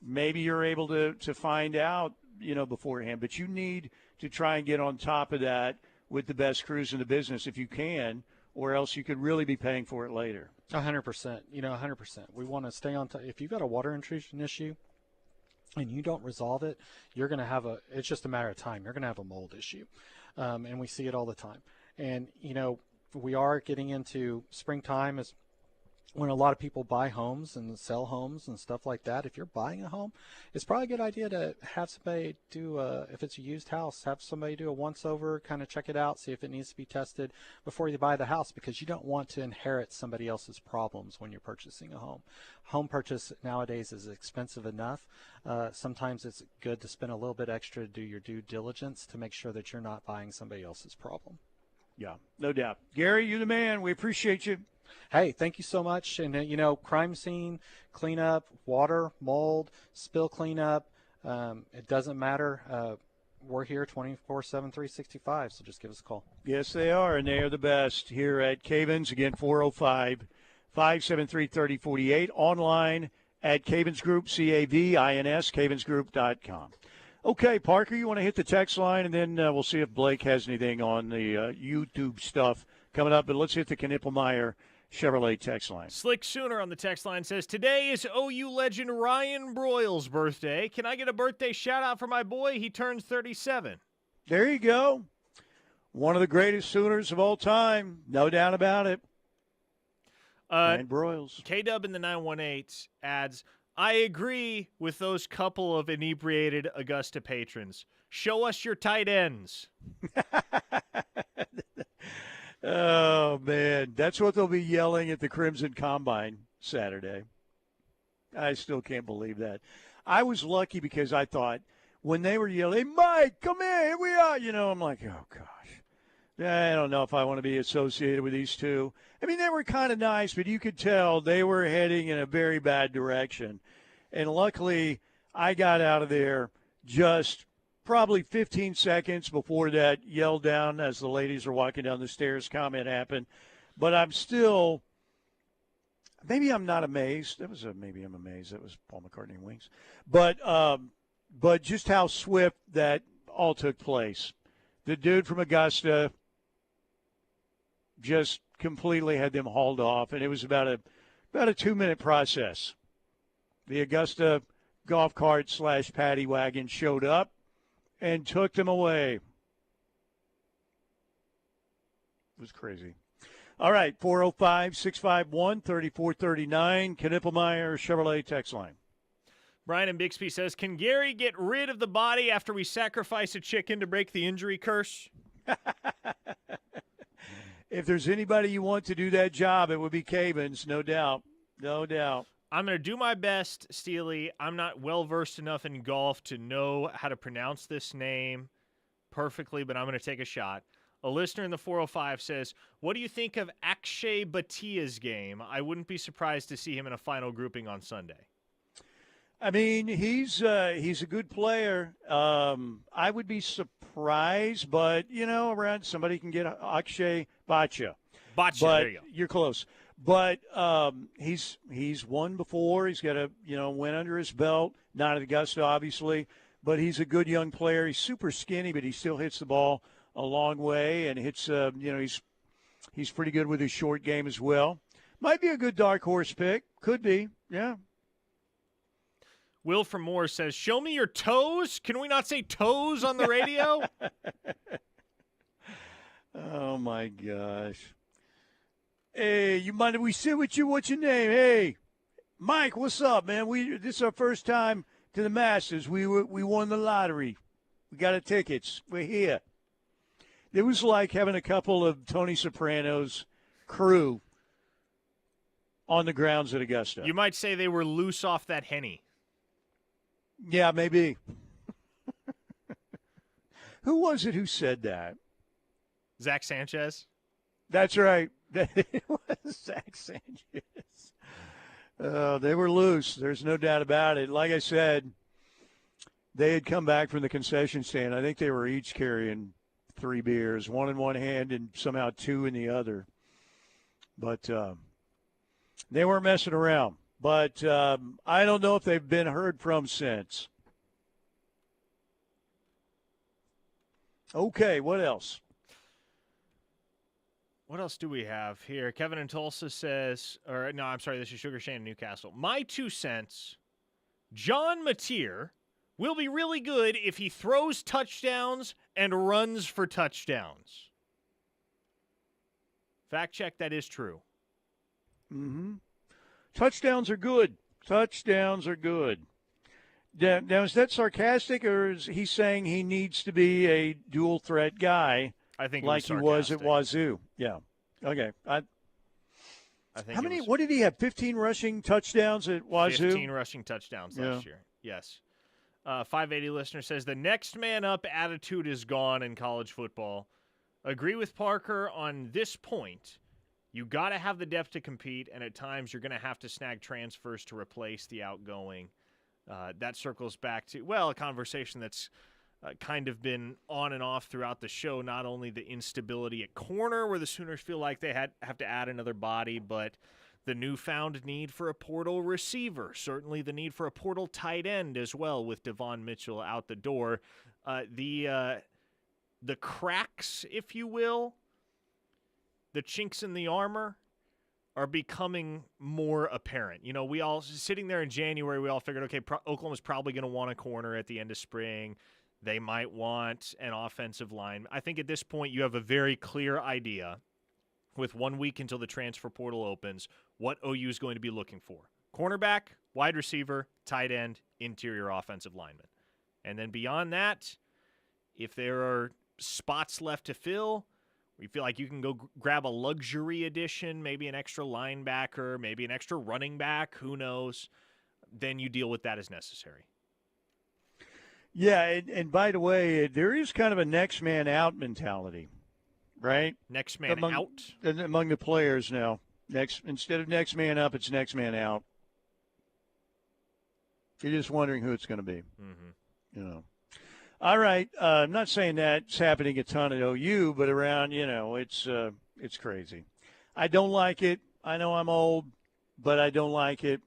maybe you're able to find out, beforehand, but you need to try and get on top of that with the best crews in the business if you can, or else you could really be paying for it later. 100%. 100%. We want to stay on top. If you've got a water intrusion issue and you don't resolve it, you're going to have it's just a matter of time. You're going to have a mold issue. And we see it all the time. And, we are getting into springtime is when a lot of people buy homes and sell homes and stuff like that. If you're buying a home, it's probably a good idea to have somebody do, if it's a used house, have somebody do a once-over, kind of check it out, see if it needs to be tested before you buy the house, because you don't want to inherit somebody else's problems when you're purchasing a home. Home purchase nowadays is expensive enough. Sometimes it's good to spend a little bit extra to do your due diligence to make sure that you're not buying somebody else's problem. Yeah, no doubt. Gary, you're the man. We appreciate you. Hey, thank you so much. And, crime scene cleanup, water, mold, spill cleanup, it doesn't matter. We're here 24/7, 365, so just give us a call. Yes, they are, and they are the best here at Cavens. Again, 405-573-3048, online at Cavens Group, CAVINS, cavensgroup.com. Okay, Parker, you want to hit the text line, and then we'll see if Blake has anything on the YouTube stuff coming up. But let's hit the Knippelmeyer Chevrolet text line. Slick Sooner on the text line says, today is OU legend Ryan Broyles' birthday. Can I get a birthday shout-out for my boy? He turns 37. There you go. One of the greatest Sooners of all time. No doubt about it. Ryan Broyles. K-Dub in the 918 adds, I agree with those couple of inebriated Augusta patrons. Show us your tight ends. Oh, man. That's what they'll be yelling at the Crimson Combine Saturday. I still can't believe that. I was lucky because I thought when they were yelling, hey, Mike, come here we are. I'm like, oh, gosh. I don't know if I want to be associated with these two. I mean, they were kind of nice, but you could tell they were heading in a very bad direction. And luckily, I got out of there just probably 15 seconds before that yell down as the ladies are walking down the stairs comment happened. But I'm still – maybe I'm not amazed. Maybe I'm amazed. That was Paul McCartney and Wings. But just how swift that all took place. The dude from Augusta just completely had them hauled off, and it was about a 2-minute process. The Augusta golf cart / paddy wagon showed up and took them away. It was crazy. All right, 405-651-3439, Knippelmeyer Chevrolet text line. Brian in Bixby says, can Gary get rid of the body after we sacrifice a chicken to break the injury curse? If there's anybody you want to do that job, it would be Cavens, no doubt. No doubt. I'm going to do my best, Steely. I'm not well-versed enough in golf to know how to pronounce this name perfectly, but I'm going to take a shot. A listener in the 405 says, what do you think of Akshay Bhatia's game? I wouldn't be surprised to see him in a final grouping on Sunday. I mean, he's a good player. I would be surprised, but, around somebody can get Akshay Bhatia. There you go. You're close. But he's won before. He's got a win under his belt. Not at Augusta, obviously, but he's a good young player. He's super skinny, but he still hits the ball a long way and hits. He's pretty good with his short game as well. Might be a good dark horse pick. Could be. Yeah. Will from Moore says, show me your toes. Can we not say toes on the radio? Oh, my gosh. Hey, you mind if we sit with you? What's your name? Hey, Mike, what's up, man? This is our first time to the Masters. We won the lottery. We got our tickets. We're here. It was like having a couple of Tony Soprano's crew on the grounds at Augusta. You might say they were loose off that Henny. Yeah, maybe. Who was it who said that? Zach Sanchez? That's right. It was Zach Sanchez. They were loose. There's no doubt about it. Like I said, they had come back from the concession stand. I think they were each carrying 3 beers, one in one hand and somehow 2 in the other. But they weren't messing around. But I don't know if they've been heard from since. Okay, what else? What else do we have here? Kevin in Tulsa says, this is Sugar Shane in Newcastle. My 2 cents, John Mateer will be really good if he throws touchdowns and runs for touchdowns. Fact check, that is true. Mm-hmm. Touchdowns are good. Touchdowns are good. Now, is that sarcastic, or is he saying he needs to be a dual-threat guy? I think like he was at Wazoo. Yeah. Okay. I think. How many? What did he have? 15 rushing touchdowns at Wazoo. 15 rushing touchdowns last year. Yes. 580 listener says the next man up attitude is gone in college football. Agree with Parker on this point. You got to have the depth to compete, and at times you're going to have to snag transfers to replace the outgoing. That circles back to a conversation that's kind of been on and off throughout the show, not only the instability at corner where the Sooners feel like they have to add another body, but the newfound need for a portal receiver, certainly the need for a portal tight end as well with Devon Mitchell out the door. The cracks, if you will, the chinks in the armor are becoming more apparent. We all, sitting there in January, we all figured, okay, Oklahoma's probably going to want a corner at the end of spring. They might want an offensive line. I think at this point you have a very clear idea with 1 week until the transfer portal opens what OU is going to be looking for. Cornerback, wide receiver, tight end, interior offensive lineman. And then beyond that, if there are spots left to fill, you feel like you can go grab a luxury addition, maybe an extra linebacker, maybe an extra running back, who knows, then you deal with that as necessary. Yeah, and by the way, there is kind of a next man out mentality right? Next man out. Among the players now. Instead of next man up, it's next man out. You're just wondering who it's going to be. Mm-hmm. You know. All right. I'm not saying that's happening a ton at OU, but around, it's crazy. I don't like it. I know I'm old, but I don't like it.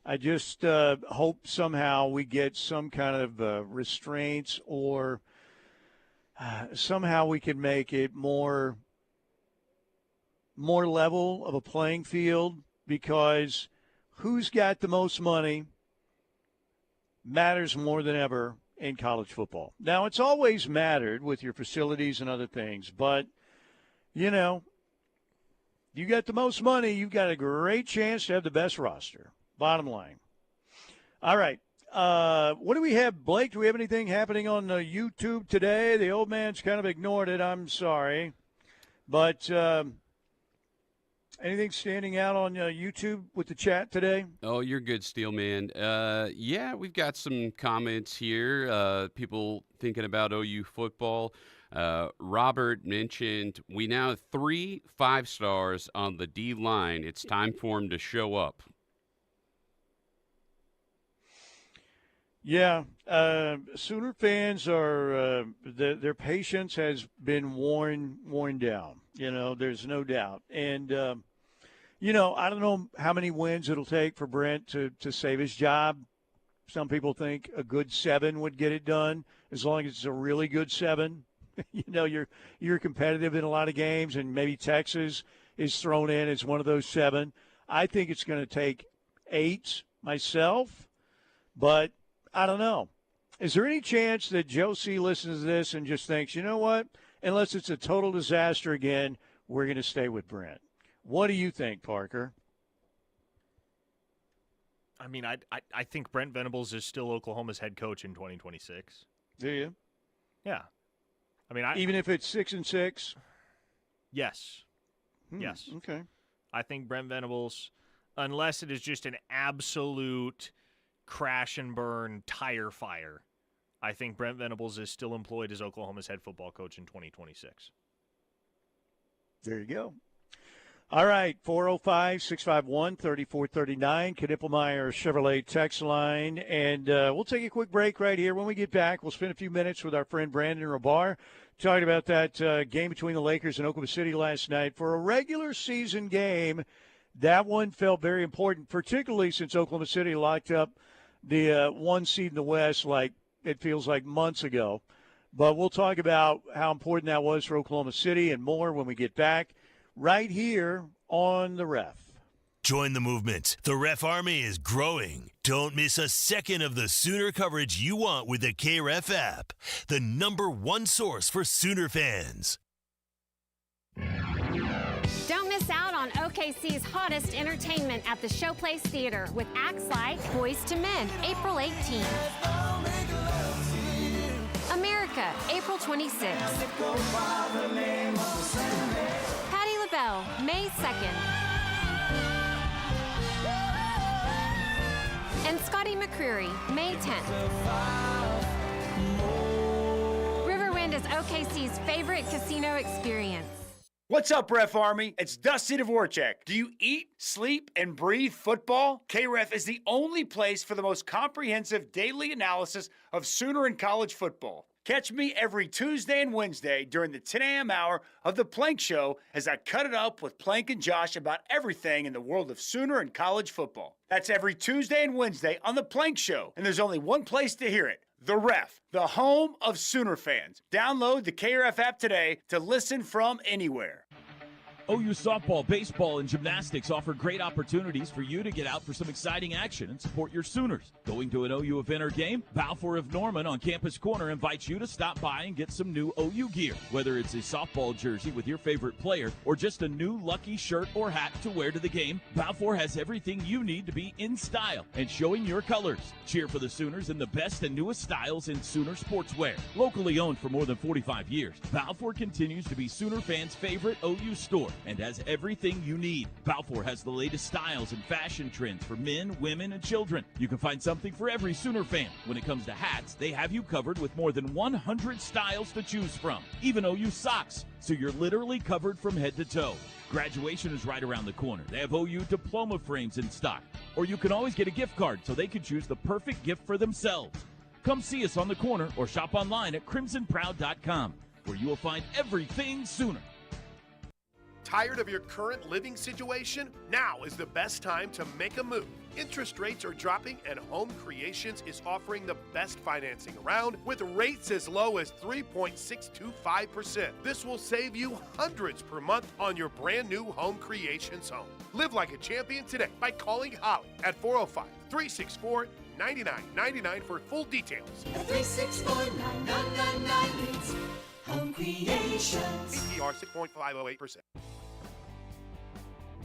I just hope somehow we get some kind of restraints or somehow we can make it more level of a playing field, because who's got the most money matters more than ever in college football. Now, it's always mattered with your facilities and other things, but, you got the most money, you've got a great chance to have the best roster. Bottom line. All right. What do we have, Blake? Do we have anything happening on YouTube today? The old man's kind of ignored it. I'm sorry. But anything standing out on YouTube with the chat today? Oh, you're good, Steelman. Yeah, we've got some comments here. People thinking about OU football. Robert mentioned we now have 3 5-stars on the D line. It's time for them to show up. Yeah, Sooner fans are their patience has been worn down. There's no doubt. And I don't know how many wins it'll take for Brent to save his job. Some people think a good 7 would get it done, as long as it's a really good 7. You're competitive in a lot of games, and maybe Texas is thrown in as one of those 7. I think it's going to take 8 myself, but I don't know. Is there any chance that Joe C. listens to this and just thinks, you know what, unless it's a total disaster again, we're going to stay with Brent? What do you think, Parker? I mean, I think Brent Venables is still Oklahoma's head coach in 2026. Do you? Yeah. I mean, even if it's 6-6? Yes. Yes. Okay. I think Brent Venables, unless it is just an absolute crash and burn tire fire, I think Brent Venables is still employed as Oklahoma's head football coach in 2026. There you go. All right, 405-651-3439, Knippelmeyer Chevrolet text line. And we'll take a quick break right here. When we get back, we'll spend a few minutes with our friend Brandon Rabar talking about that game between the Lakers and Oklahoma City last night. For a regular season game, that one felt very important, particularly since Oklahoma City locked up the 1 seed in the West like it feels like months ago. But we'll talk about how important that was for Oklahoma City and more when we get back right here on The Ref. Join the movement. The Ref Army is growing. Don't miss a second of the Sooner coverage you want with the KREF app, the #1 source for Sooner fans. Don't miss out on OKC's hottest entertainment at the Showplace Theater with acts like Boyz II Men, April 18th. America, April 26th. Patti LaBelle, May 2nd. And Scotty McCreery, May 10th. Riverwind is OKC's favorite casino experience. What's up, Ref Army? It's Dusty Dvorak. Do you eat, sleep, and breathe football? KREF is the only place for the most comprehensive daily analysis of Sooner and college football. Catch me every Tuesday and Wednesday during the 10 a.m. hour of The Plank Show as I cut it up with Plank and Josh about everything in the world of Sooner and college football. That's every Tuesday and Wednesday on The Plank Show, and there's only one place to hear it. The Ref, the home of Sooner fans. Download the KREF app today to listen from anywhere. OU softball, baseball, and gymnastics offer great opportunities for you to get out for some exciting action and support your Sooners. Going to an OU event or game? Balfour of Norman on Campus Corner invites you to stop by and get some new OU gear. Whether it's a softball jersey with your favorite player or just a new lucky shirt or hat to wear to the game, Balfour has everything you need to be in style and showing your colors. Cheer for the Sooners in the best and newest styles in Sooner sportswear. Locally owned for more than 45 years, Balfour continues to be Sooner fans' favorite OU store. and has everything you need. Balfour has the latest styles and fashion trends for men, women, and children. You can find something for every Sooner fan. When it comes to hats, they have you covered with more than 100 styles to choose from. Even OU socks, so you're literally covered from head to toe. Graduation is right around the corner. They have OU diploma frames in stock. Or you can always get a gift card so they can choose the perfect gift for themselves. Come see us on the corner or shop online at crimsonproud.com, where you will find everything Sooner. Tired of your current living situation? Now is the best time to make a move. Interest rates are dropping and Home Creations is offering the best financing around with rates as low as 3.625%. This will save you hundreds per month on your brand new Home Creations home. Live like a champion today by calling Holly at 405-364-9999 for full details. 364-9999 means Home Creations. APR 6.508%.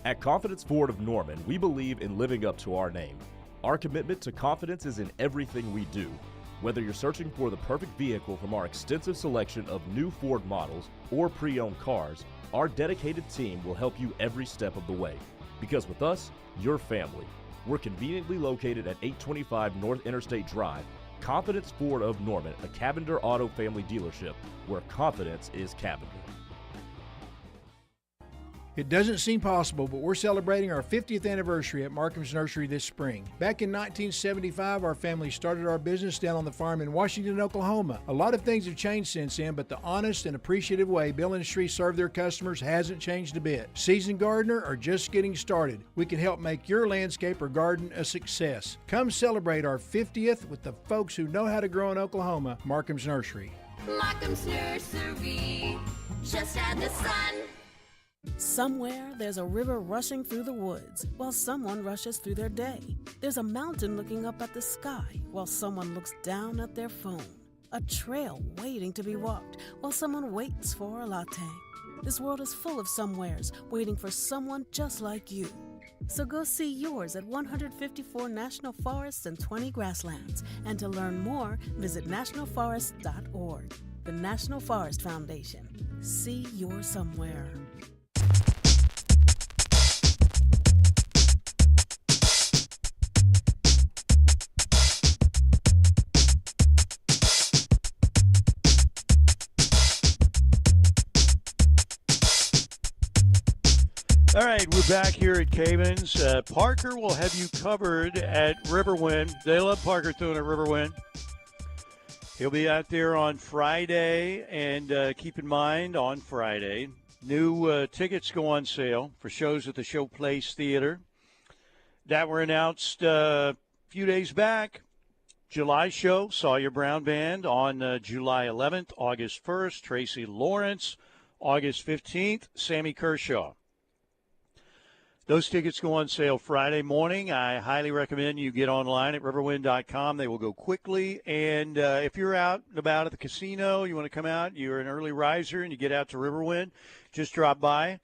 At Confidence Ford of Norman, we believe in living up to our name. Our commitment to confidence is in everything we do. Whether you're searching for the perfect vehicle from our extensive selection of new Ford models or pre-owned cars, our dedicated team will help you every step of the way. Because with us, you're family. We're conveniently located at 825 North Interstate Drive. Confidence Ford of Norman, a Cavender Auto family dealership where confidence is Cavender. It doesn't seem possible, but we're celebrating our 50th anniversary at Markham's Nursery this spring. Back in 1975, our family started our business down on the farm in Washington, Oklahoma. A lot of things have changed since then, but the honest and appreciative way Bill and Shree serve their customers hasn't changed a bit. Seasoned gardener or just getting started, we can help make your landscape or garden a success. Come celebrate our 50th with the folks who know how to grow in Oklahoma, Markham's Nursery. Markham's Nursery, just add the sun. Somewhere, there's a river rushing through the woods while someone rushes through their day. There's a mountain looking up at the sky while someone looks down at their phone. A trail waiting to be walked while someone waits for a latte. This world is full of somewheres waiting for someone just like you. So go see yours at 154 national forests and 20 grasslands. And to learn more, visit nationalforest.org. The National Forest Foundation. See your somewhere. All right, we're back here at Cavens. Parker will have you covered at Riverwind. They love Parker Thune at Riverwind. He'll be out there on Friday, and keep in mind, on Friday, new tickets go on sale for shows at the Showplace Theater that were announced a few days back. July show, Sawyer Brown Band on July 11th, August 1st, Tracy Lawrence, August 15th, Sammy Kershaw. Those tickets go on sale Friday morning. I highly recommend you get online at riverwind.com. They will go quickly. And if you're out and about at the casino, you want to come out, you're an early riser, and you get out to Riverwind, just drop by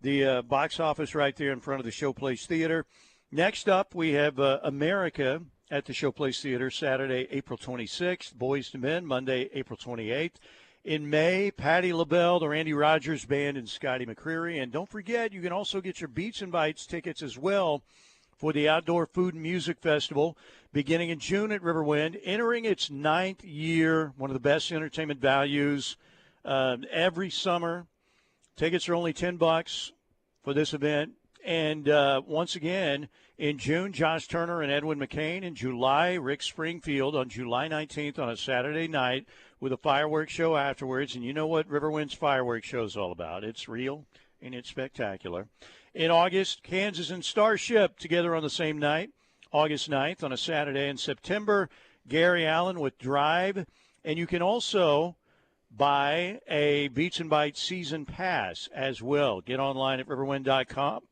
the box office right there in front of the Showplace Theater. Next up, we have America at the Showplace Theater, Saturday, April 26th. Boys to Men, Monday, April 28th. In May, Patti LaBelle, the Randy Rogers Band, and Scotty McCreery. And don't forget, you can also get your Beats and Bites tickets as well for the Outdoor Food and Music Festival beginning in June at Riverwind, entering its 9th year, one of the best entertainment values every summer. Tickets are only $10 for this event. And once again, in June, Josh Turner and Edwin McCain. In July, Rick Springfield on July 19th on a Saturday night with a fireworks show afterwards. And you know what Riverwind's fireworks show is all about. It's real and it's spectacular. In August, Kansas and Starship together on the same night, August 9th on a Saturday. In September, Gary Allen with Drive. And you can also buy a Beats and Bites season pass as well. Get online at riverwind.com.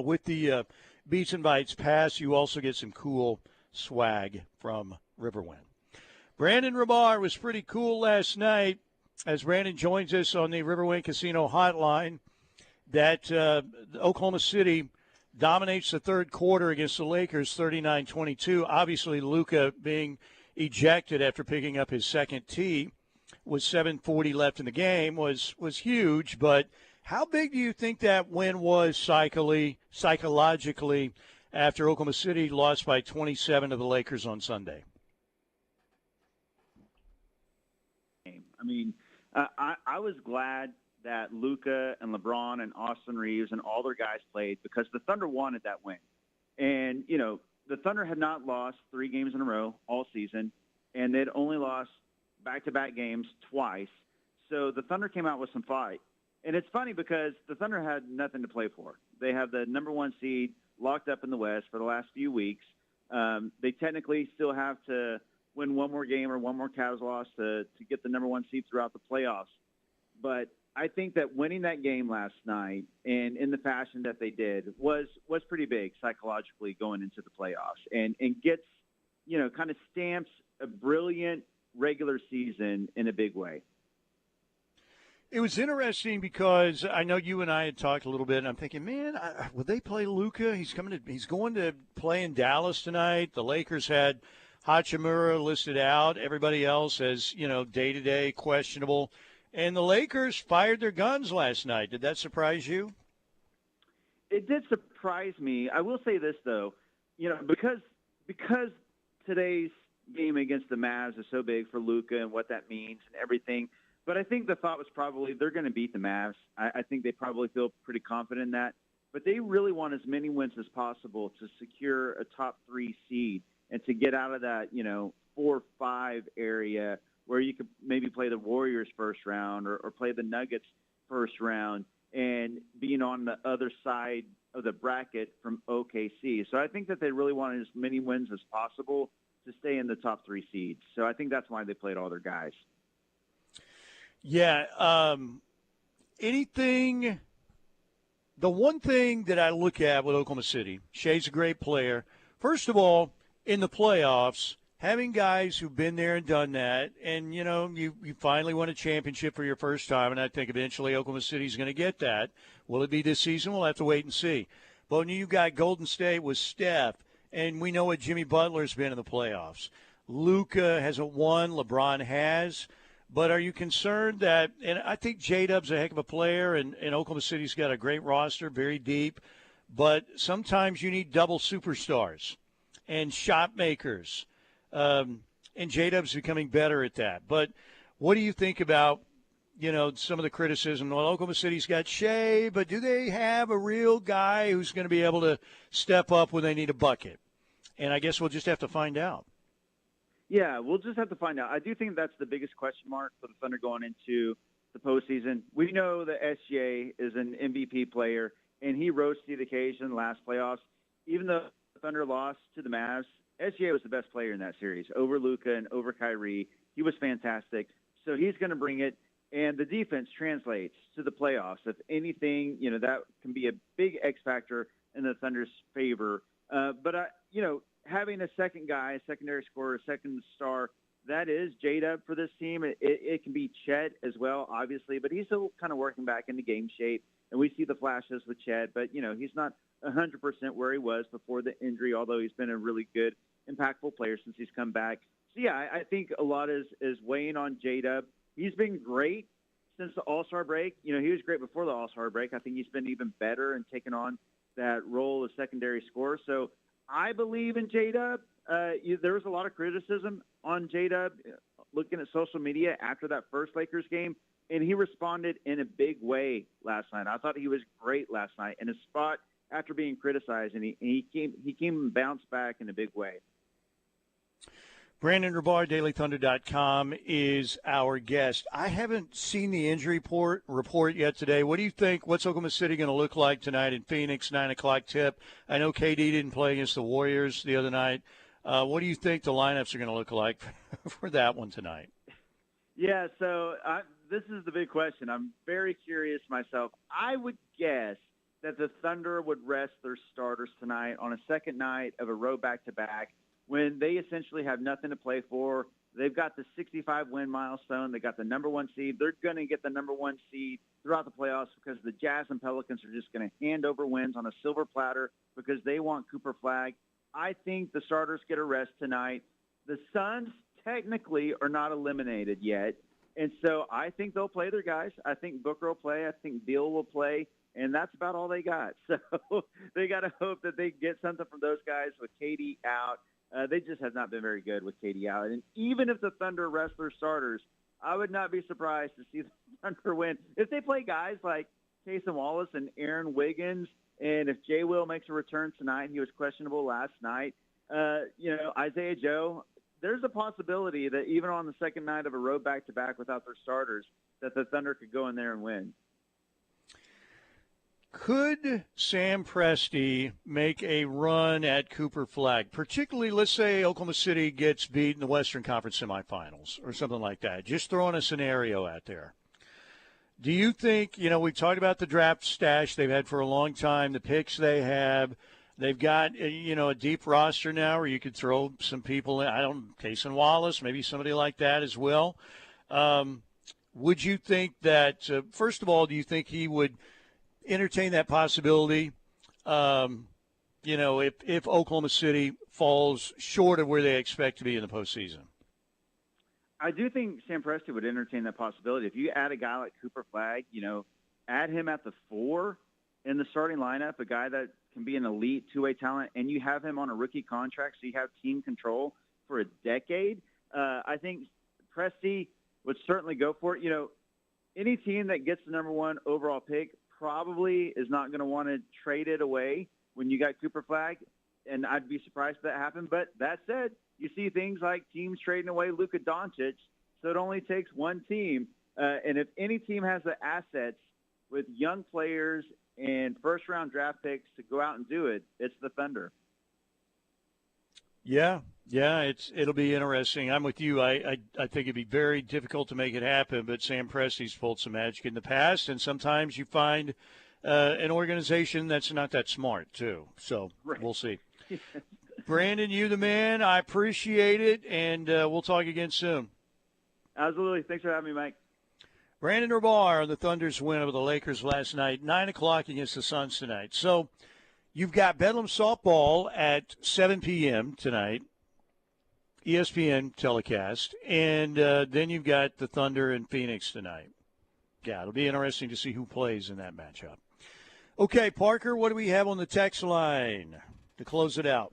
With the Beats and Bites pass, you also get some cool swag from Riverwind. Brandon Rabar was pretty cool last night as Brandon joins us on the Riverwind Casino hotline that Oklahoma City dominates the third quarter against the Lakers 39-22. Obviously, Luka being ejected after picking up his second tee with 7:40 left in the game was huge, but How big do you think that win was psychologically after Oklahoma City lost by 27 to the Lakers on Sunday? I mean, I was glad that Luka and LeBron and Austin Reeves and all their guys played because the Thunder wanted that win. And, you know, the Thunder had not lost 3 games in a row all season, and they'd only lost back-to-back games twice. So the Thunder came out with some fight. And it's funny because the Thunder had nothing to play for. They have the number 1 seed locked up in the West for the last few weeks. They technically still have to win one more game or one more Cavs loss to get the number 1 seed throughout the playoffs. But I think that winning that game last night and in the fashion that they did was pretty big psychologically going into the playoffs and gets, you know, kind of stamps a brilliant regular season in a big way. It was interesting because I know you and I had talked a little bit, and I'm thinking, man, would they play Luka? He's going to play in Dallas tonight. The Lakers had Hachimura listed out. Everybody else as, you know, day-to-day questionable. And the Lakers fired their guns last night. Did that surprise you? It did surprise me. I will say this, though. You know, because today's game against the Mavs is so big for Luka and what that means and everything, but I think the thought was probably they're going to beat the Mavs. I think they probably feel pretty confident in that. But they really want as many wins as possible to secure a top 3 seed and to get out of that, you know, 4-5 area where you could maybe play the Warriors first round or play the Nuggets first round and being on the other side of the bracket from OKC. So I think that they really wanted as many wins as possible to stay in the top 3 seeds. So I think that's why they played all their guys. Yeah. The one thing that I look at with Oklahoma City, Shea's a great player. First of all, in the playoffs, having guys who've been there and done that, and, you know, you finally won a championship for your first time, and I think eventually Oklahoma City's going to get that. Will it be this season? We'll have to wait and see. But when you got Golden State with Steph, and we know what Jimmy Butler's been in the playoffs. Luka hasn't won. LeBron has. But are you concerned that – and I think J-Dub's a heck of a player, and Oklahoma City's got a great roster, very deep. But sometimes you need double superstars and shot makers. And J-Dub's becoming better at that. But what do you think about, you know, some of the criticism? Well, Oklahoma City's got Shea, but do they have a real guy who's going to be able to step up when they need a bucket? And I guess we'll just have to find out. Yeah, we'll just have to find out. I do think that's the biggest question mark for the Thunder going into the postseason. We know that SGA is an MVP player, and he rose to the occasion last playoffs. Even though the Thunder lost to the Mavs, SGA was the best player in that series over Luka and over Kyrie. He was fantastic. So he's going to bring it, and the defense translates to the playoffs. If anything, you know, that can be a big X factor in the Thunder's favor. But you know, having a second guy, a secondary scorer, a second star, that is J-Dub for this team. It can be Chet as well, obviously, but he's still kind of working back into game shape. And we see the flashes with Chet, but, you know, he's not 100% where he was before the injury, although he's been a really good, impactful player since he's come back. So, yeah, I think a lot is weighing on J-Dub. He's been great since the All-Star break. You know, he was great before the All-Star break. I think he's been even better and taken on that role as secondary scorer. So I believe in J-Dub. There was a lot of criticism on J-Dub looking at social media after that first Lakers game, and he responded in a big way last night. I thought he was great last night in his spot after being criticized, and he came and bounced back in a big way. Brandon Rabar, DailyThunder.com, is our guest. I haven't seen the injury report yet today. What do you think? What's Oklahoma City going to look like tonight in Phoenix, 9 o'clock tip? I know KD didn't play against the Warriors the other night. What do you think the lineups are going to look like for that one tonight? Yeah, so this is the big question. I'm very curious myself. I would guess that the Thunder would rest their starters tonight on a second night of a road back-to-back when they essentially have nothing to play for. They've got the 65-win milestone. They got the number 1 seed. They're going to get the number 1 seed throughout the playoffs because the Jazz and Pelicans are just going to hand over wins on a silver platter because they want Cooper Flagg. I think the starters get a rest tonight. The Suns technically are not eliminated yet. And so I think they'll play their guys. I think Booker will play. I think Beal will play. And that's about all they got. So they got to hope that they get something from those guys with KD out. They just have not been very good with KD out. And even if the Thunder rest their starters, I would not be surprised to see the Thunder win. If they play guys like Taysom Wallace and Aaron Wiggins, and if Jay Will makes a return tonight, he was questionable last night, Isaiah Joe, there's a possibility that even on the second night of a road back-to-back without their starters, that the Thunder could go in there and win. Could Sam Presti make a run at Cooper Flag? Particularly, let's say Oklahoma City gets beat in the Western Conference semifinals or something like that. Just throwing a scenario out there. Do you think, we've talked about the draft stash they've had for a long time, the picks they have. They've got, a deep roster now where you could throw some people in. Taysom Wallace, maybe somebody like that as well. Would you think that, first of all, do you think he would entertain that possibility, if Oklahoma City falls short of where they expect to be in the postseason? I do think Sam Presti would entertain that possibility. If you add a guy like Cooper Flag, add him at the 4 in the starting lineup, a guy that can be an elite two-way talent, and you have him on a rookie contract, so you have team control for a decade. I think Presti would certainly go for it. Any team that gets the number 1 overall pick probably is not going to want to trade it away when you got Cooper Flag, and I'd be surprised if that happened. But that said, you see things like teams trading away Luka Doncic, so it only takes one team. And if any team has the assets with young players and first-round draft picks to go out and do it, it's the Thunder. Yeah, it'll be interesting. I'm with you. I think it'd be very difficult to make it happen, but Sam Presti's pulled some magic in the past, and sometimes you find an organization that's not that smart, too. So We'll see. Brandon, you the man. I appreciate it, and we'll talk again soon. Absolutely. Thanks for having me, Mike. Brandon Rabar on the Thunder's win over the Lakers last night, 9 o'clock against the Suns tonight. So you've got Bedlam softball at 7 p.m. tonight, ESPN telecast, and then you've got the Thunder and Phoenix tonight. Yeah, it'll be interesting to see who plays in that matchup. Okay, Parker, what do we have on the text line to close it out?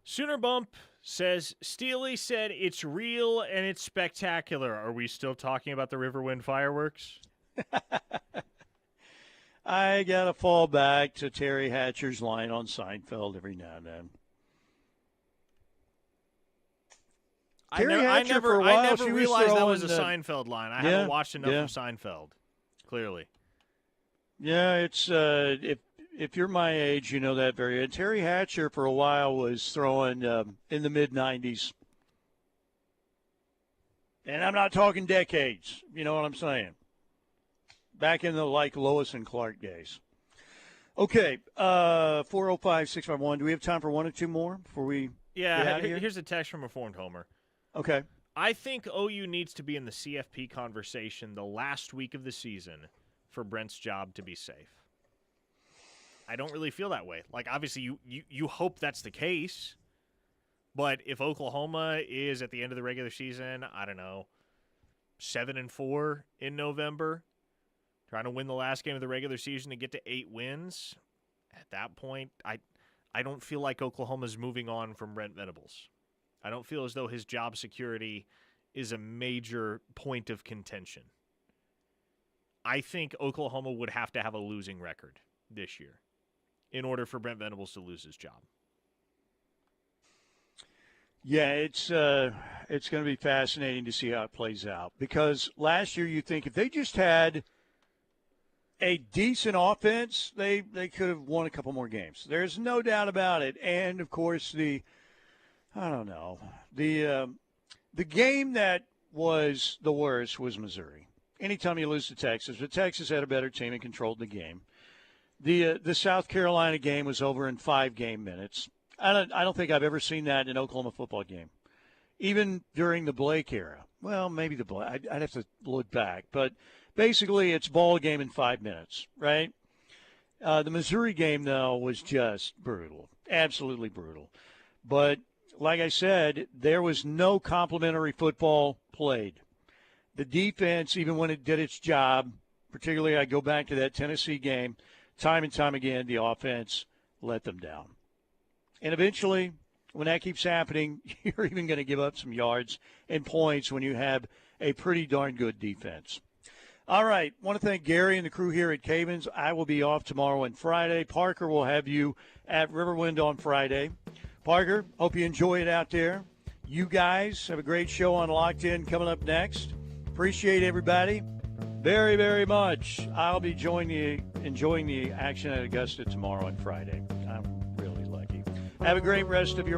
Sooner Bump says, Steely said it's real and it's spectacular. Are we still talking about the Riverwind fireworks? I got to fall back to Terry Hatcher's line on Seinfeld every now and then. I never realized that was a Seinfeld line. I haven't watched enough of Seinfeld, clearly. Yeah, it's if you're my age, you know that very. And Terry Hatcher for a while was throwing in the mid-'90s. And I'm not talking decades. You know what I'm saying? Back in the, Lois and Clark days. Okay, 405-651. Do we have time for one or two more before we get out of here? Here's a text from Reformed Homer. Okay. I think OU needs to be in the CFP conversation the last week of the season for Brent's job to be safe. I don't really feel that way. Obviously, you hope that's the case. But if Oklahoma is at the end of the regular season, I don't know, 7-4 in November, trying to win the last game of the regular season to get to 8 wins, at that point, I don't feel like Oklahoma's moving on from Brent Venables. I don't feel as though his job security is a major point of contention. I think Oklahoma would have to have a losing record this year in order for Brent Venables to lose his job. Yeah, it's going to be fascinating to see how it plays out. Because last year you think if they just had a decent offense, they could have won a couple more games. There's no doubt about it. And, of course, the game that was the worst was Missouri. Anytime you lose to Texas, but Texas had a better team and controlled the game. The South Carolina game was over in 5 game minutes. I don't think I've ever seen that in an Oklahoma football game, even during the Blake era. Well, maybe the Blake. I'd have to look back, but basically it's ball game in 5 minutes, right? The Missouri game though was just brutal, absolutely brutal. But like I said, there was no complimentary football played. the defense, even when it did its job, particularly I go back to that Tennessee game, time and time again, the offense let them down. And eventually, when that keeps happening, you're even going to give up some yards and points when you have a pretty darn good defense. All right, want to thank Gary and the crew here at Cavens. I will be off tomorrow and Friday. Parker will have you at Riverwind on Friday. Parker, hope you enjoy it out there. You guys have a great show on Locked In coming up next. Appreciate everybody very, very much. I'll be enjoying the action at Augusta tomorrow and Friday. I'm really lucky. Have a great rest of your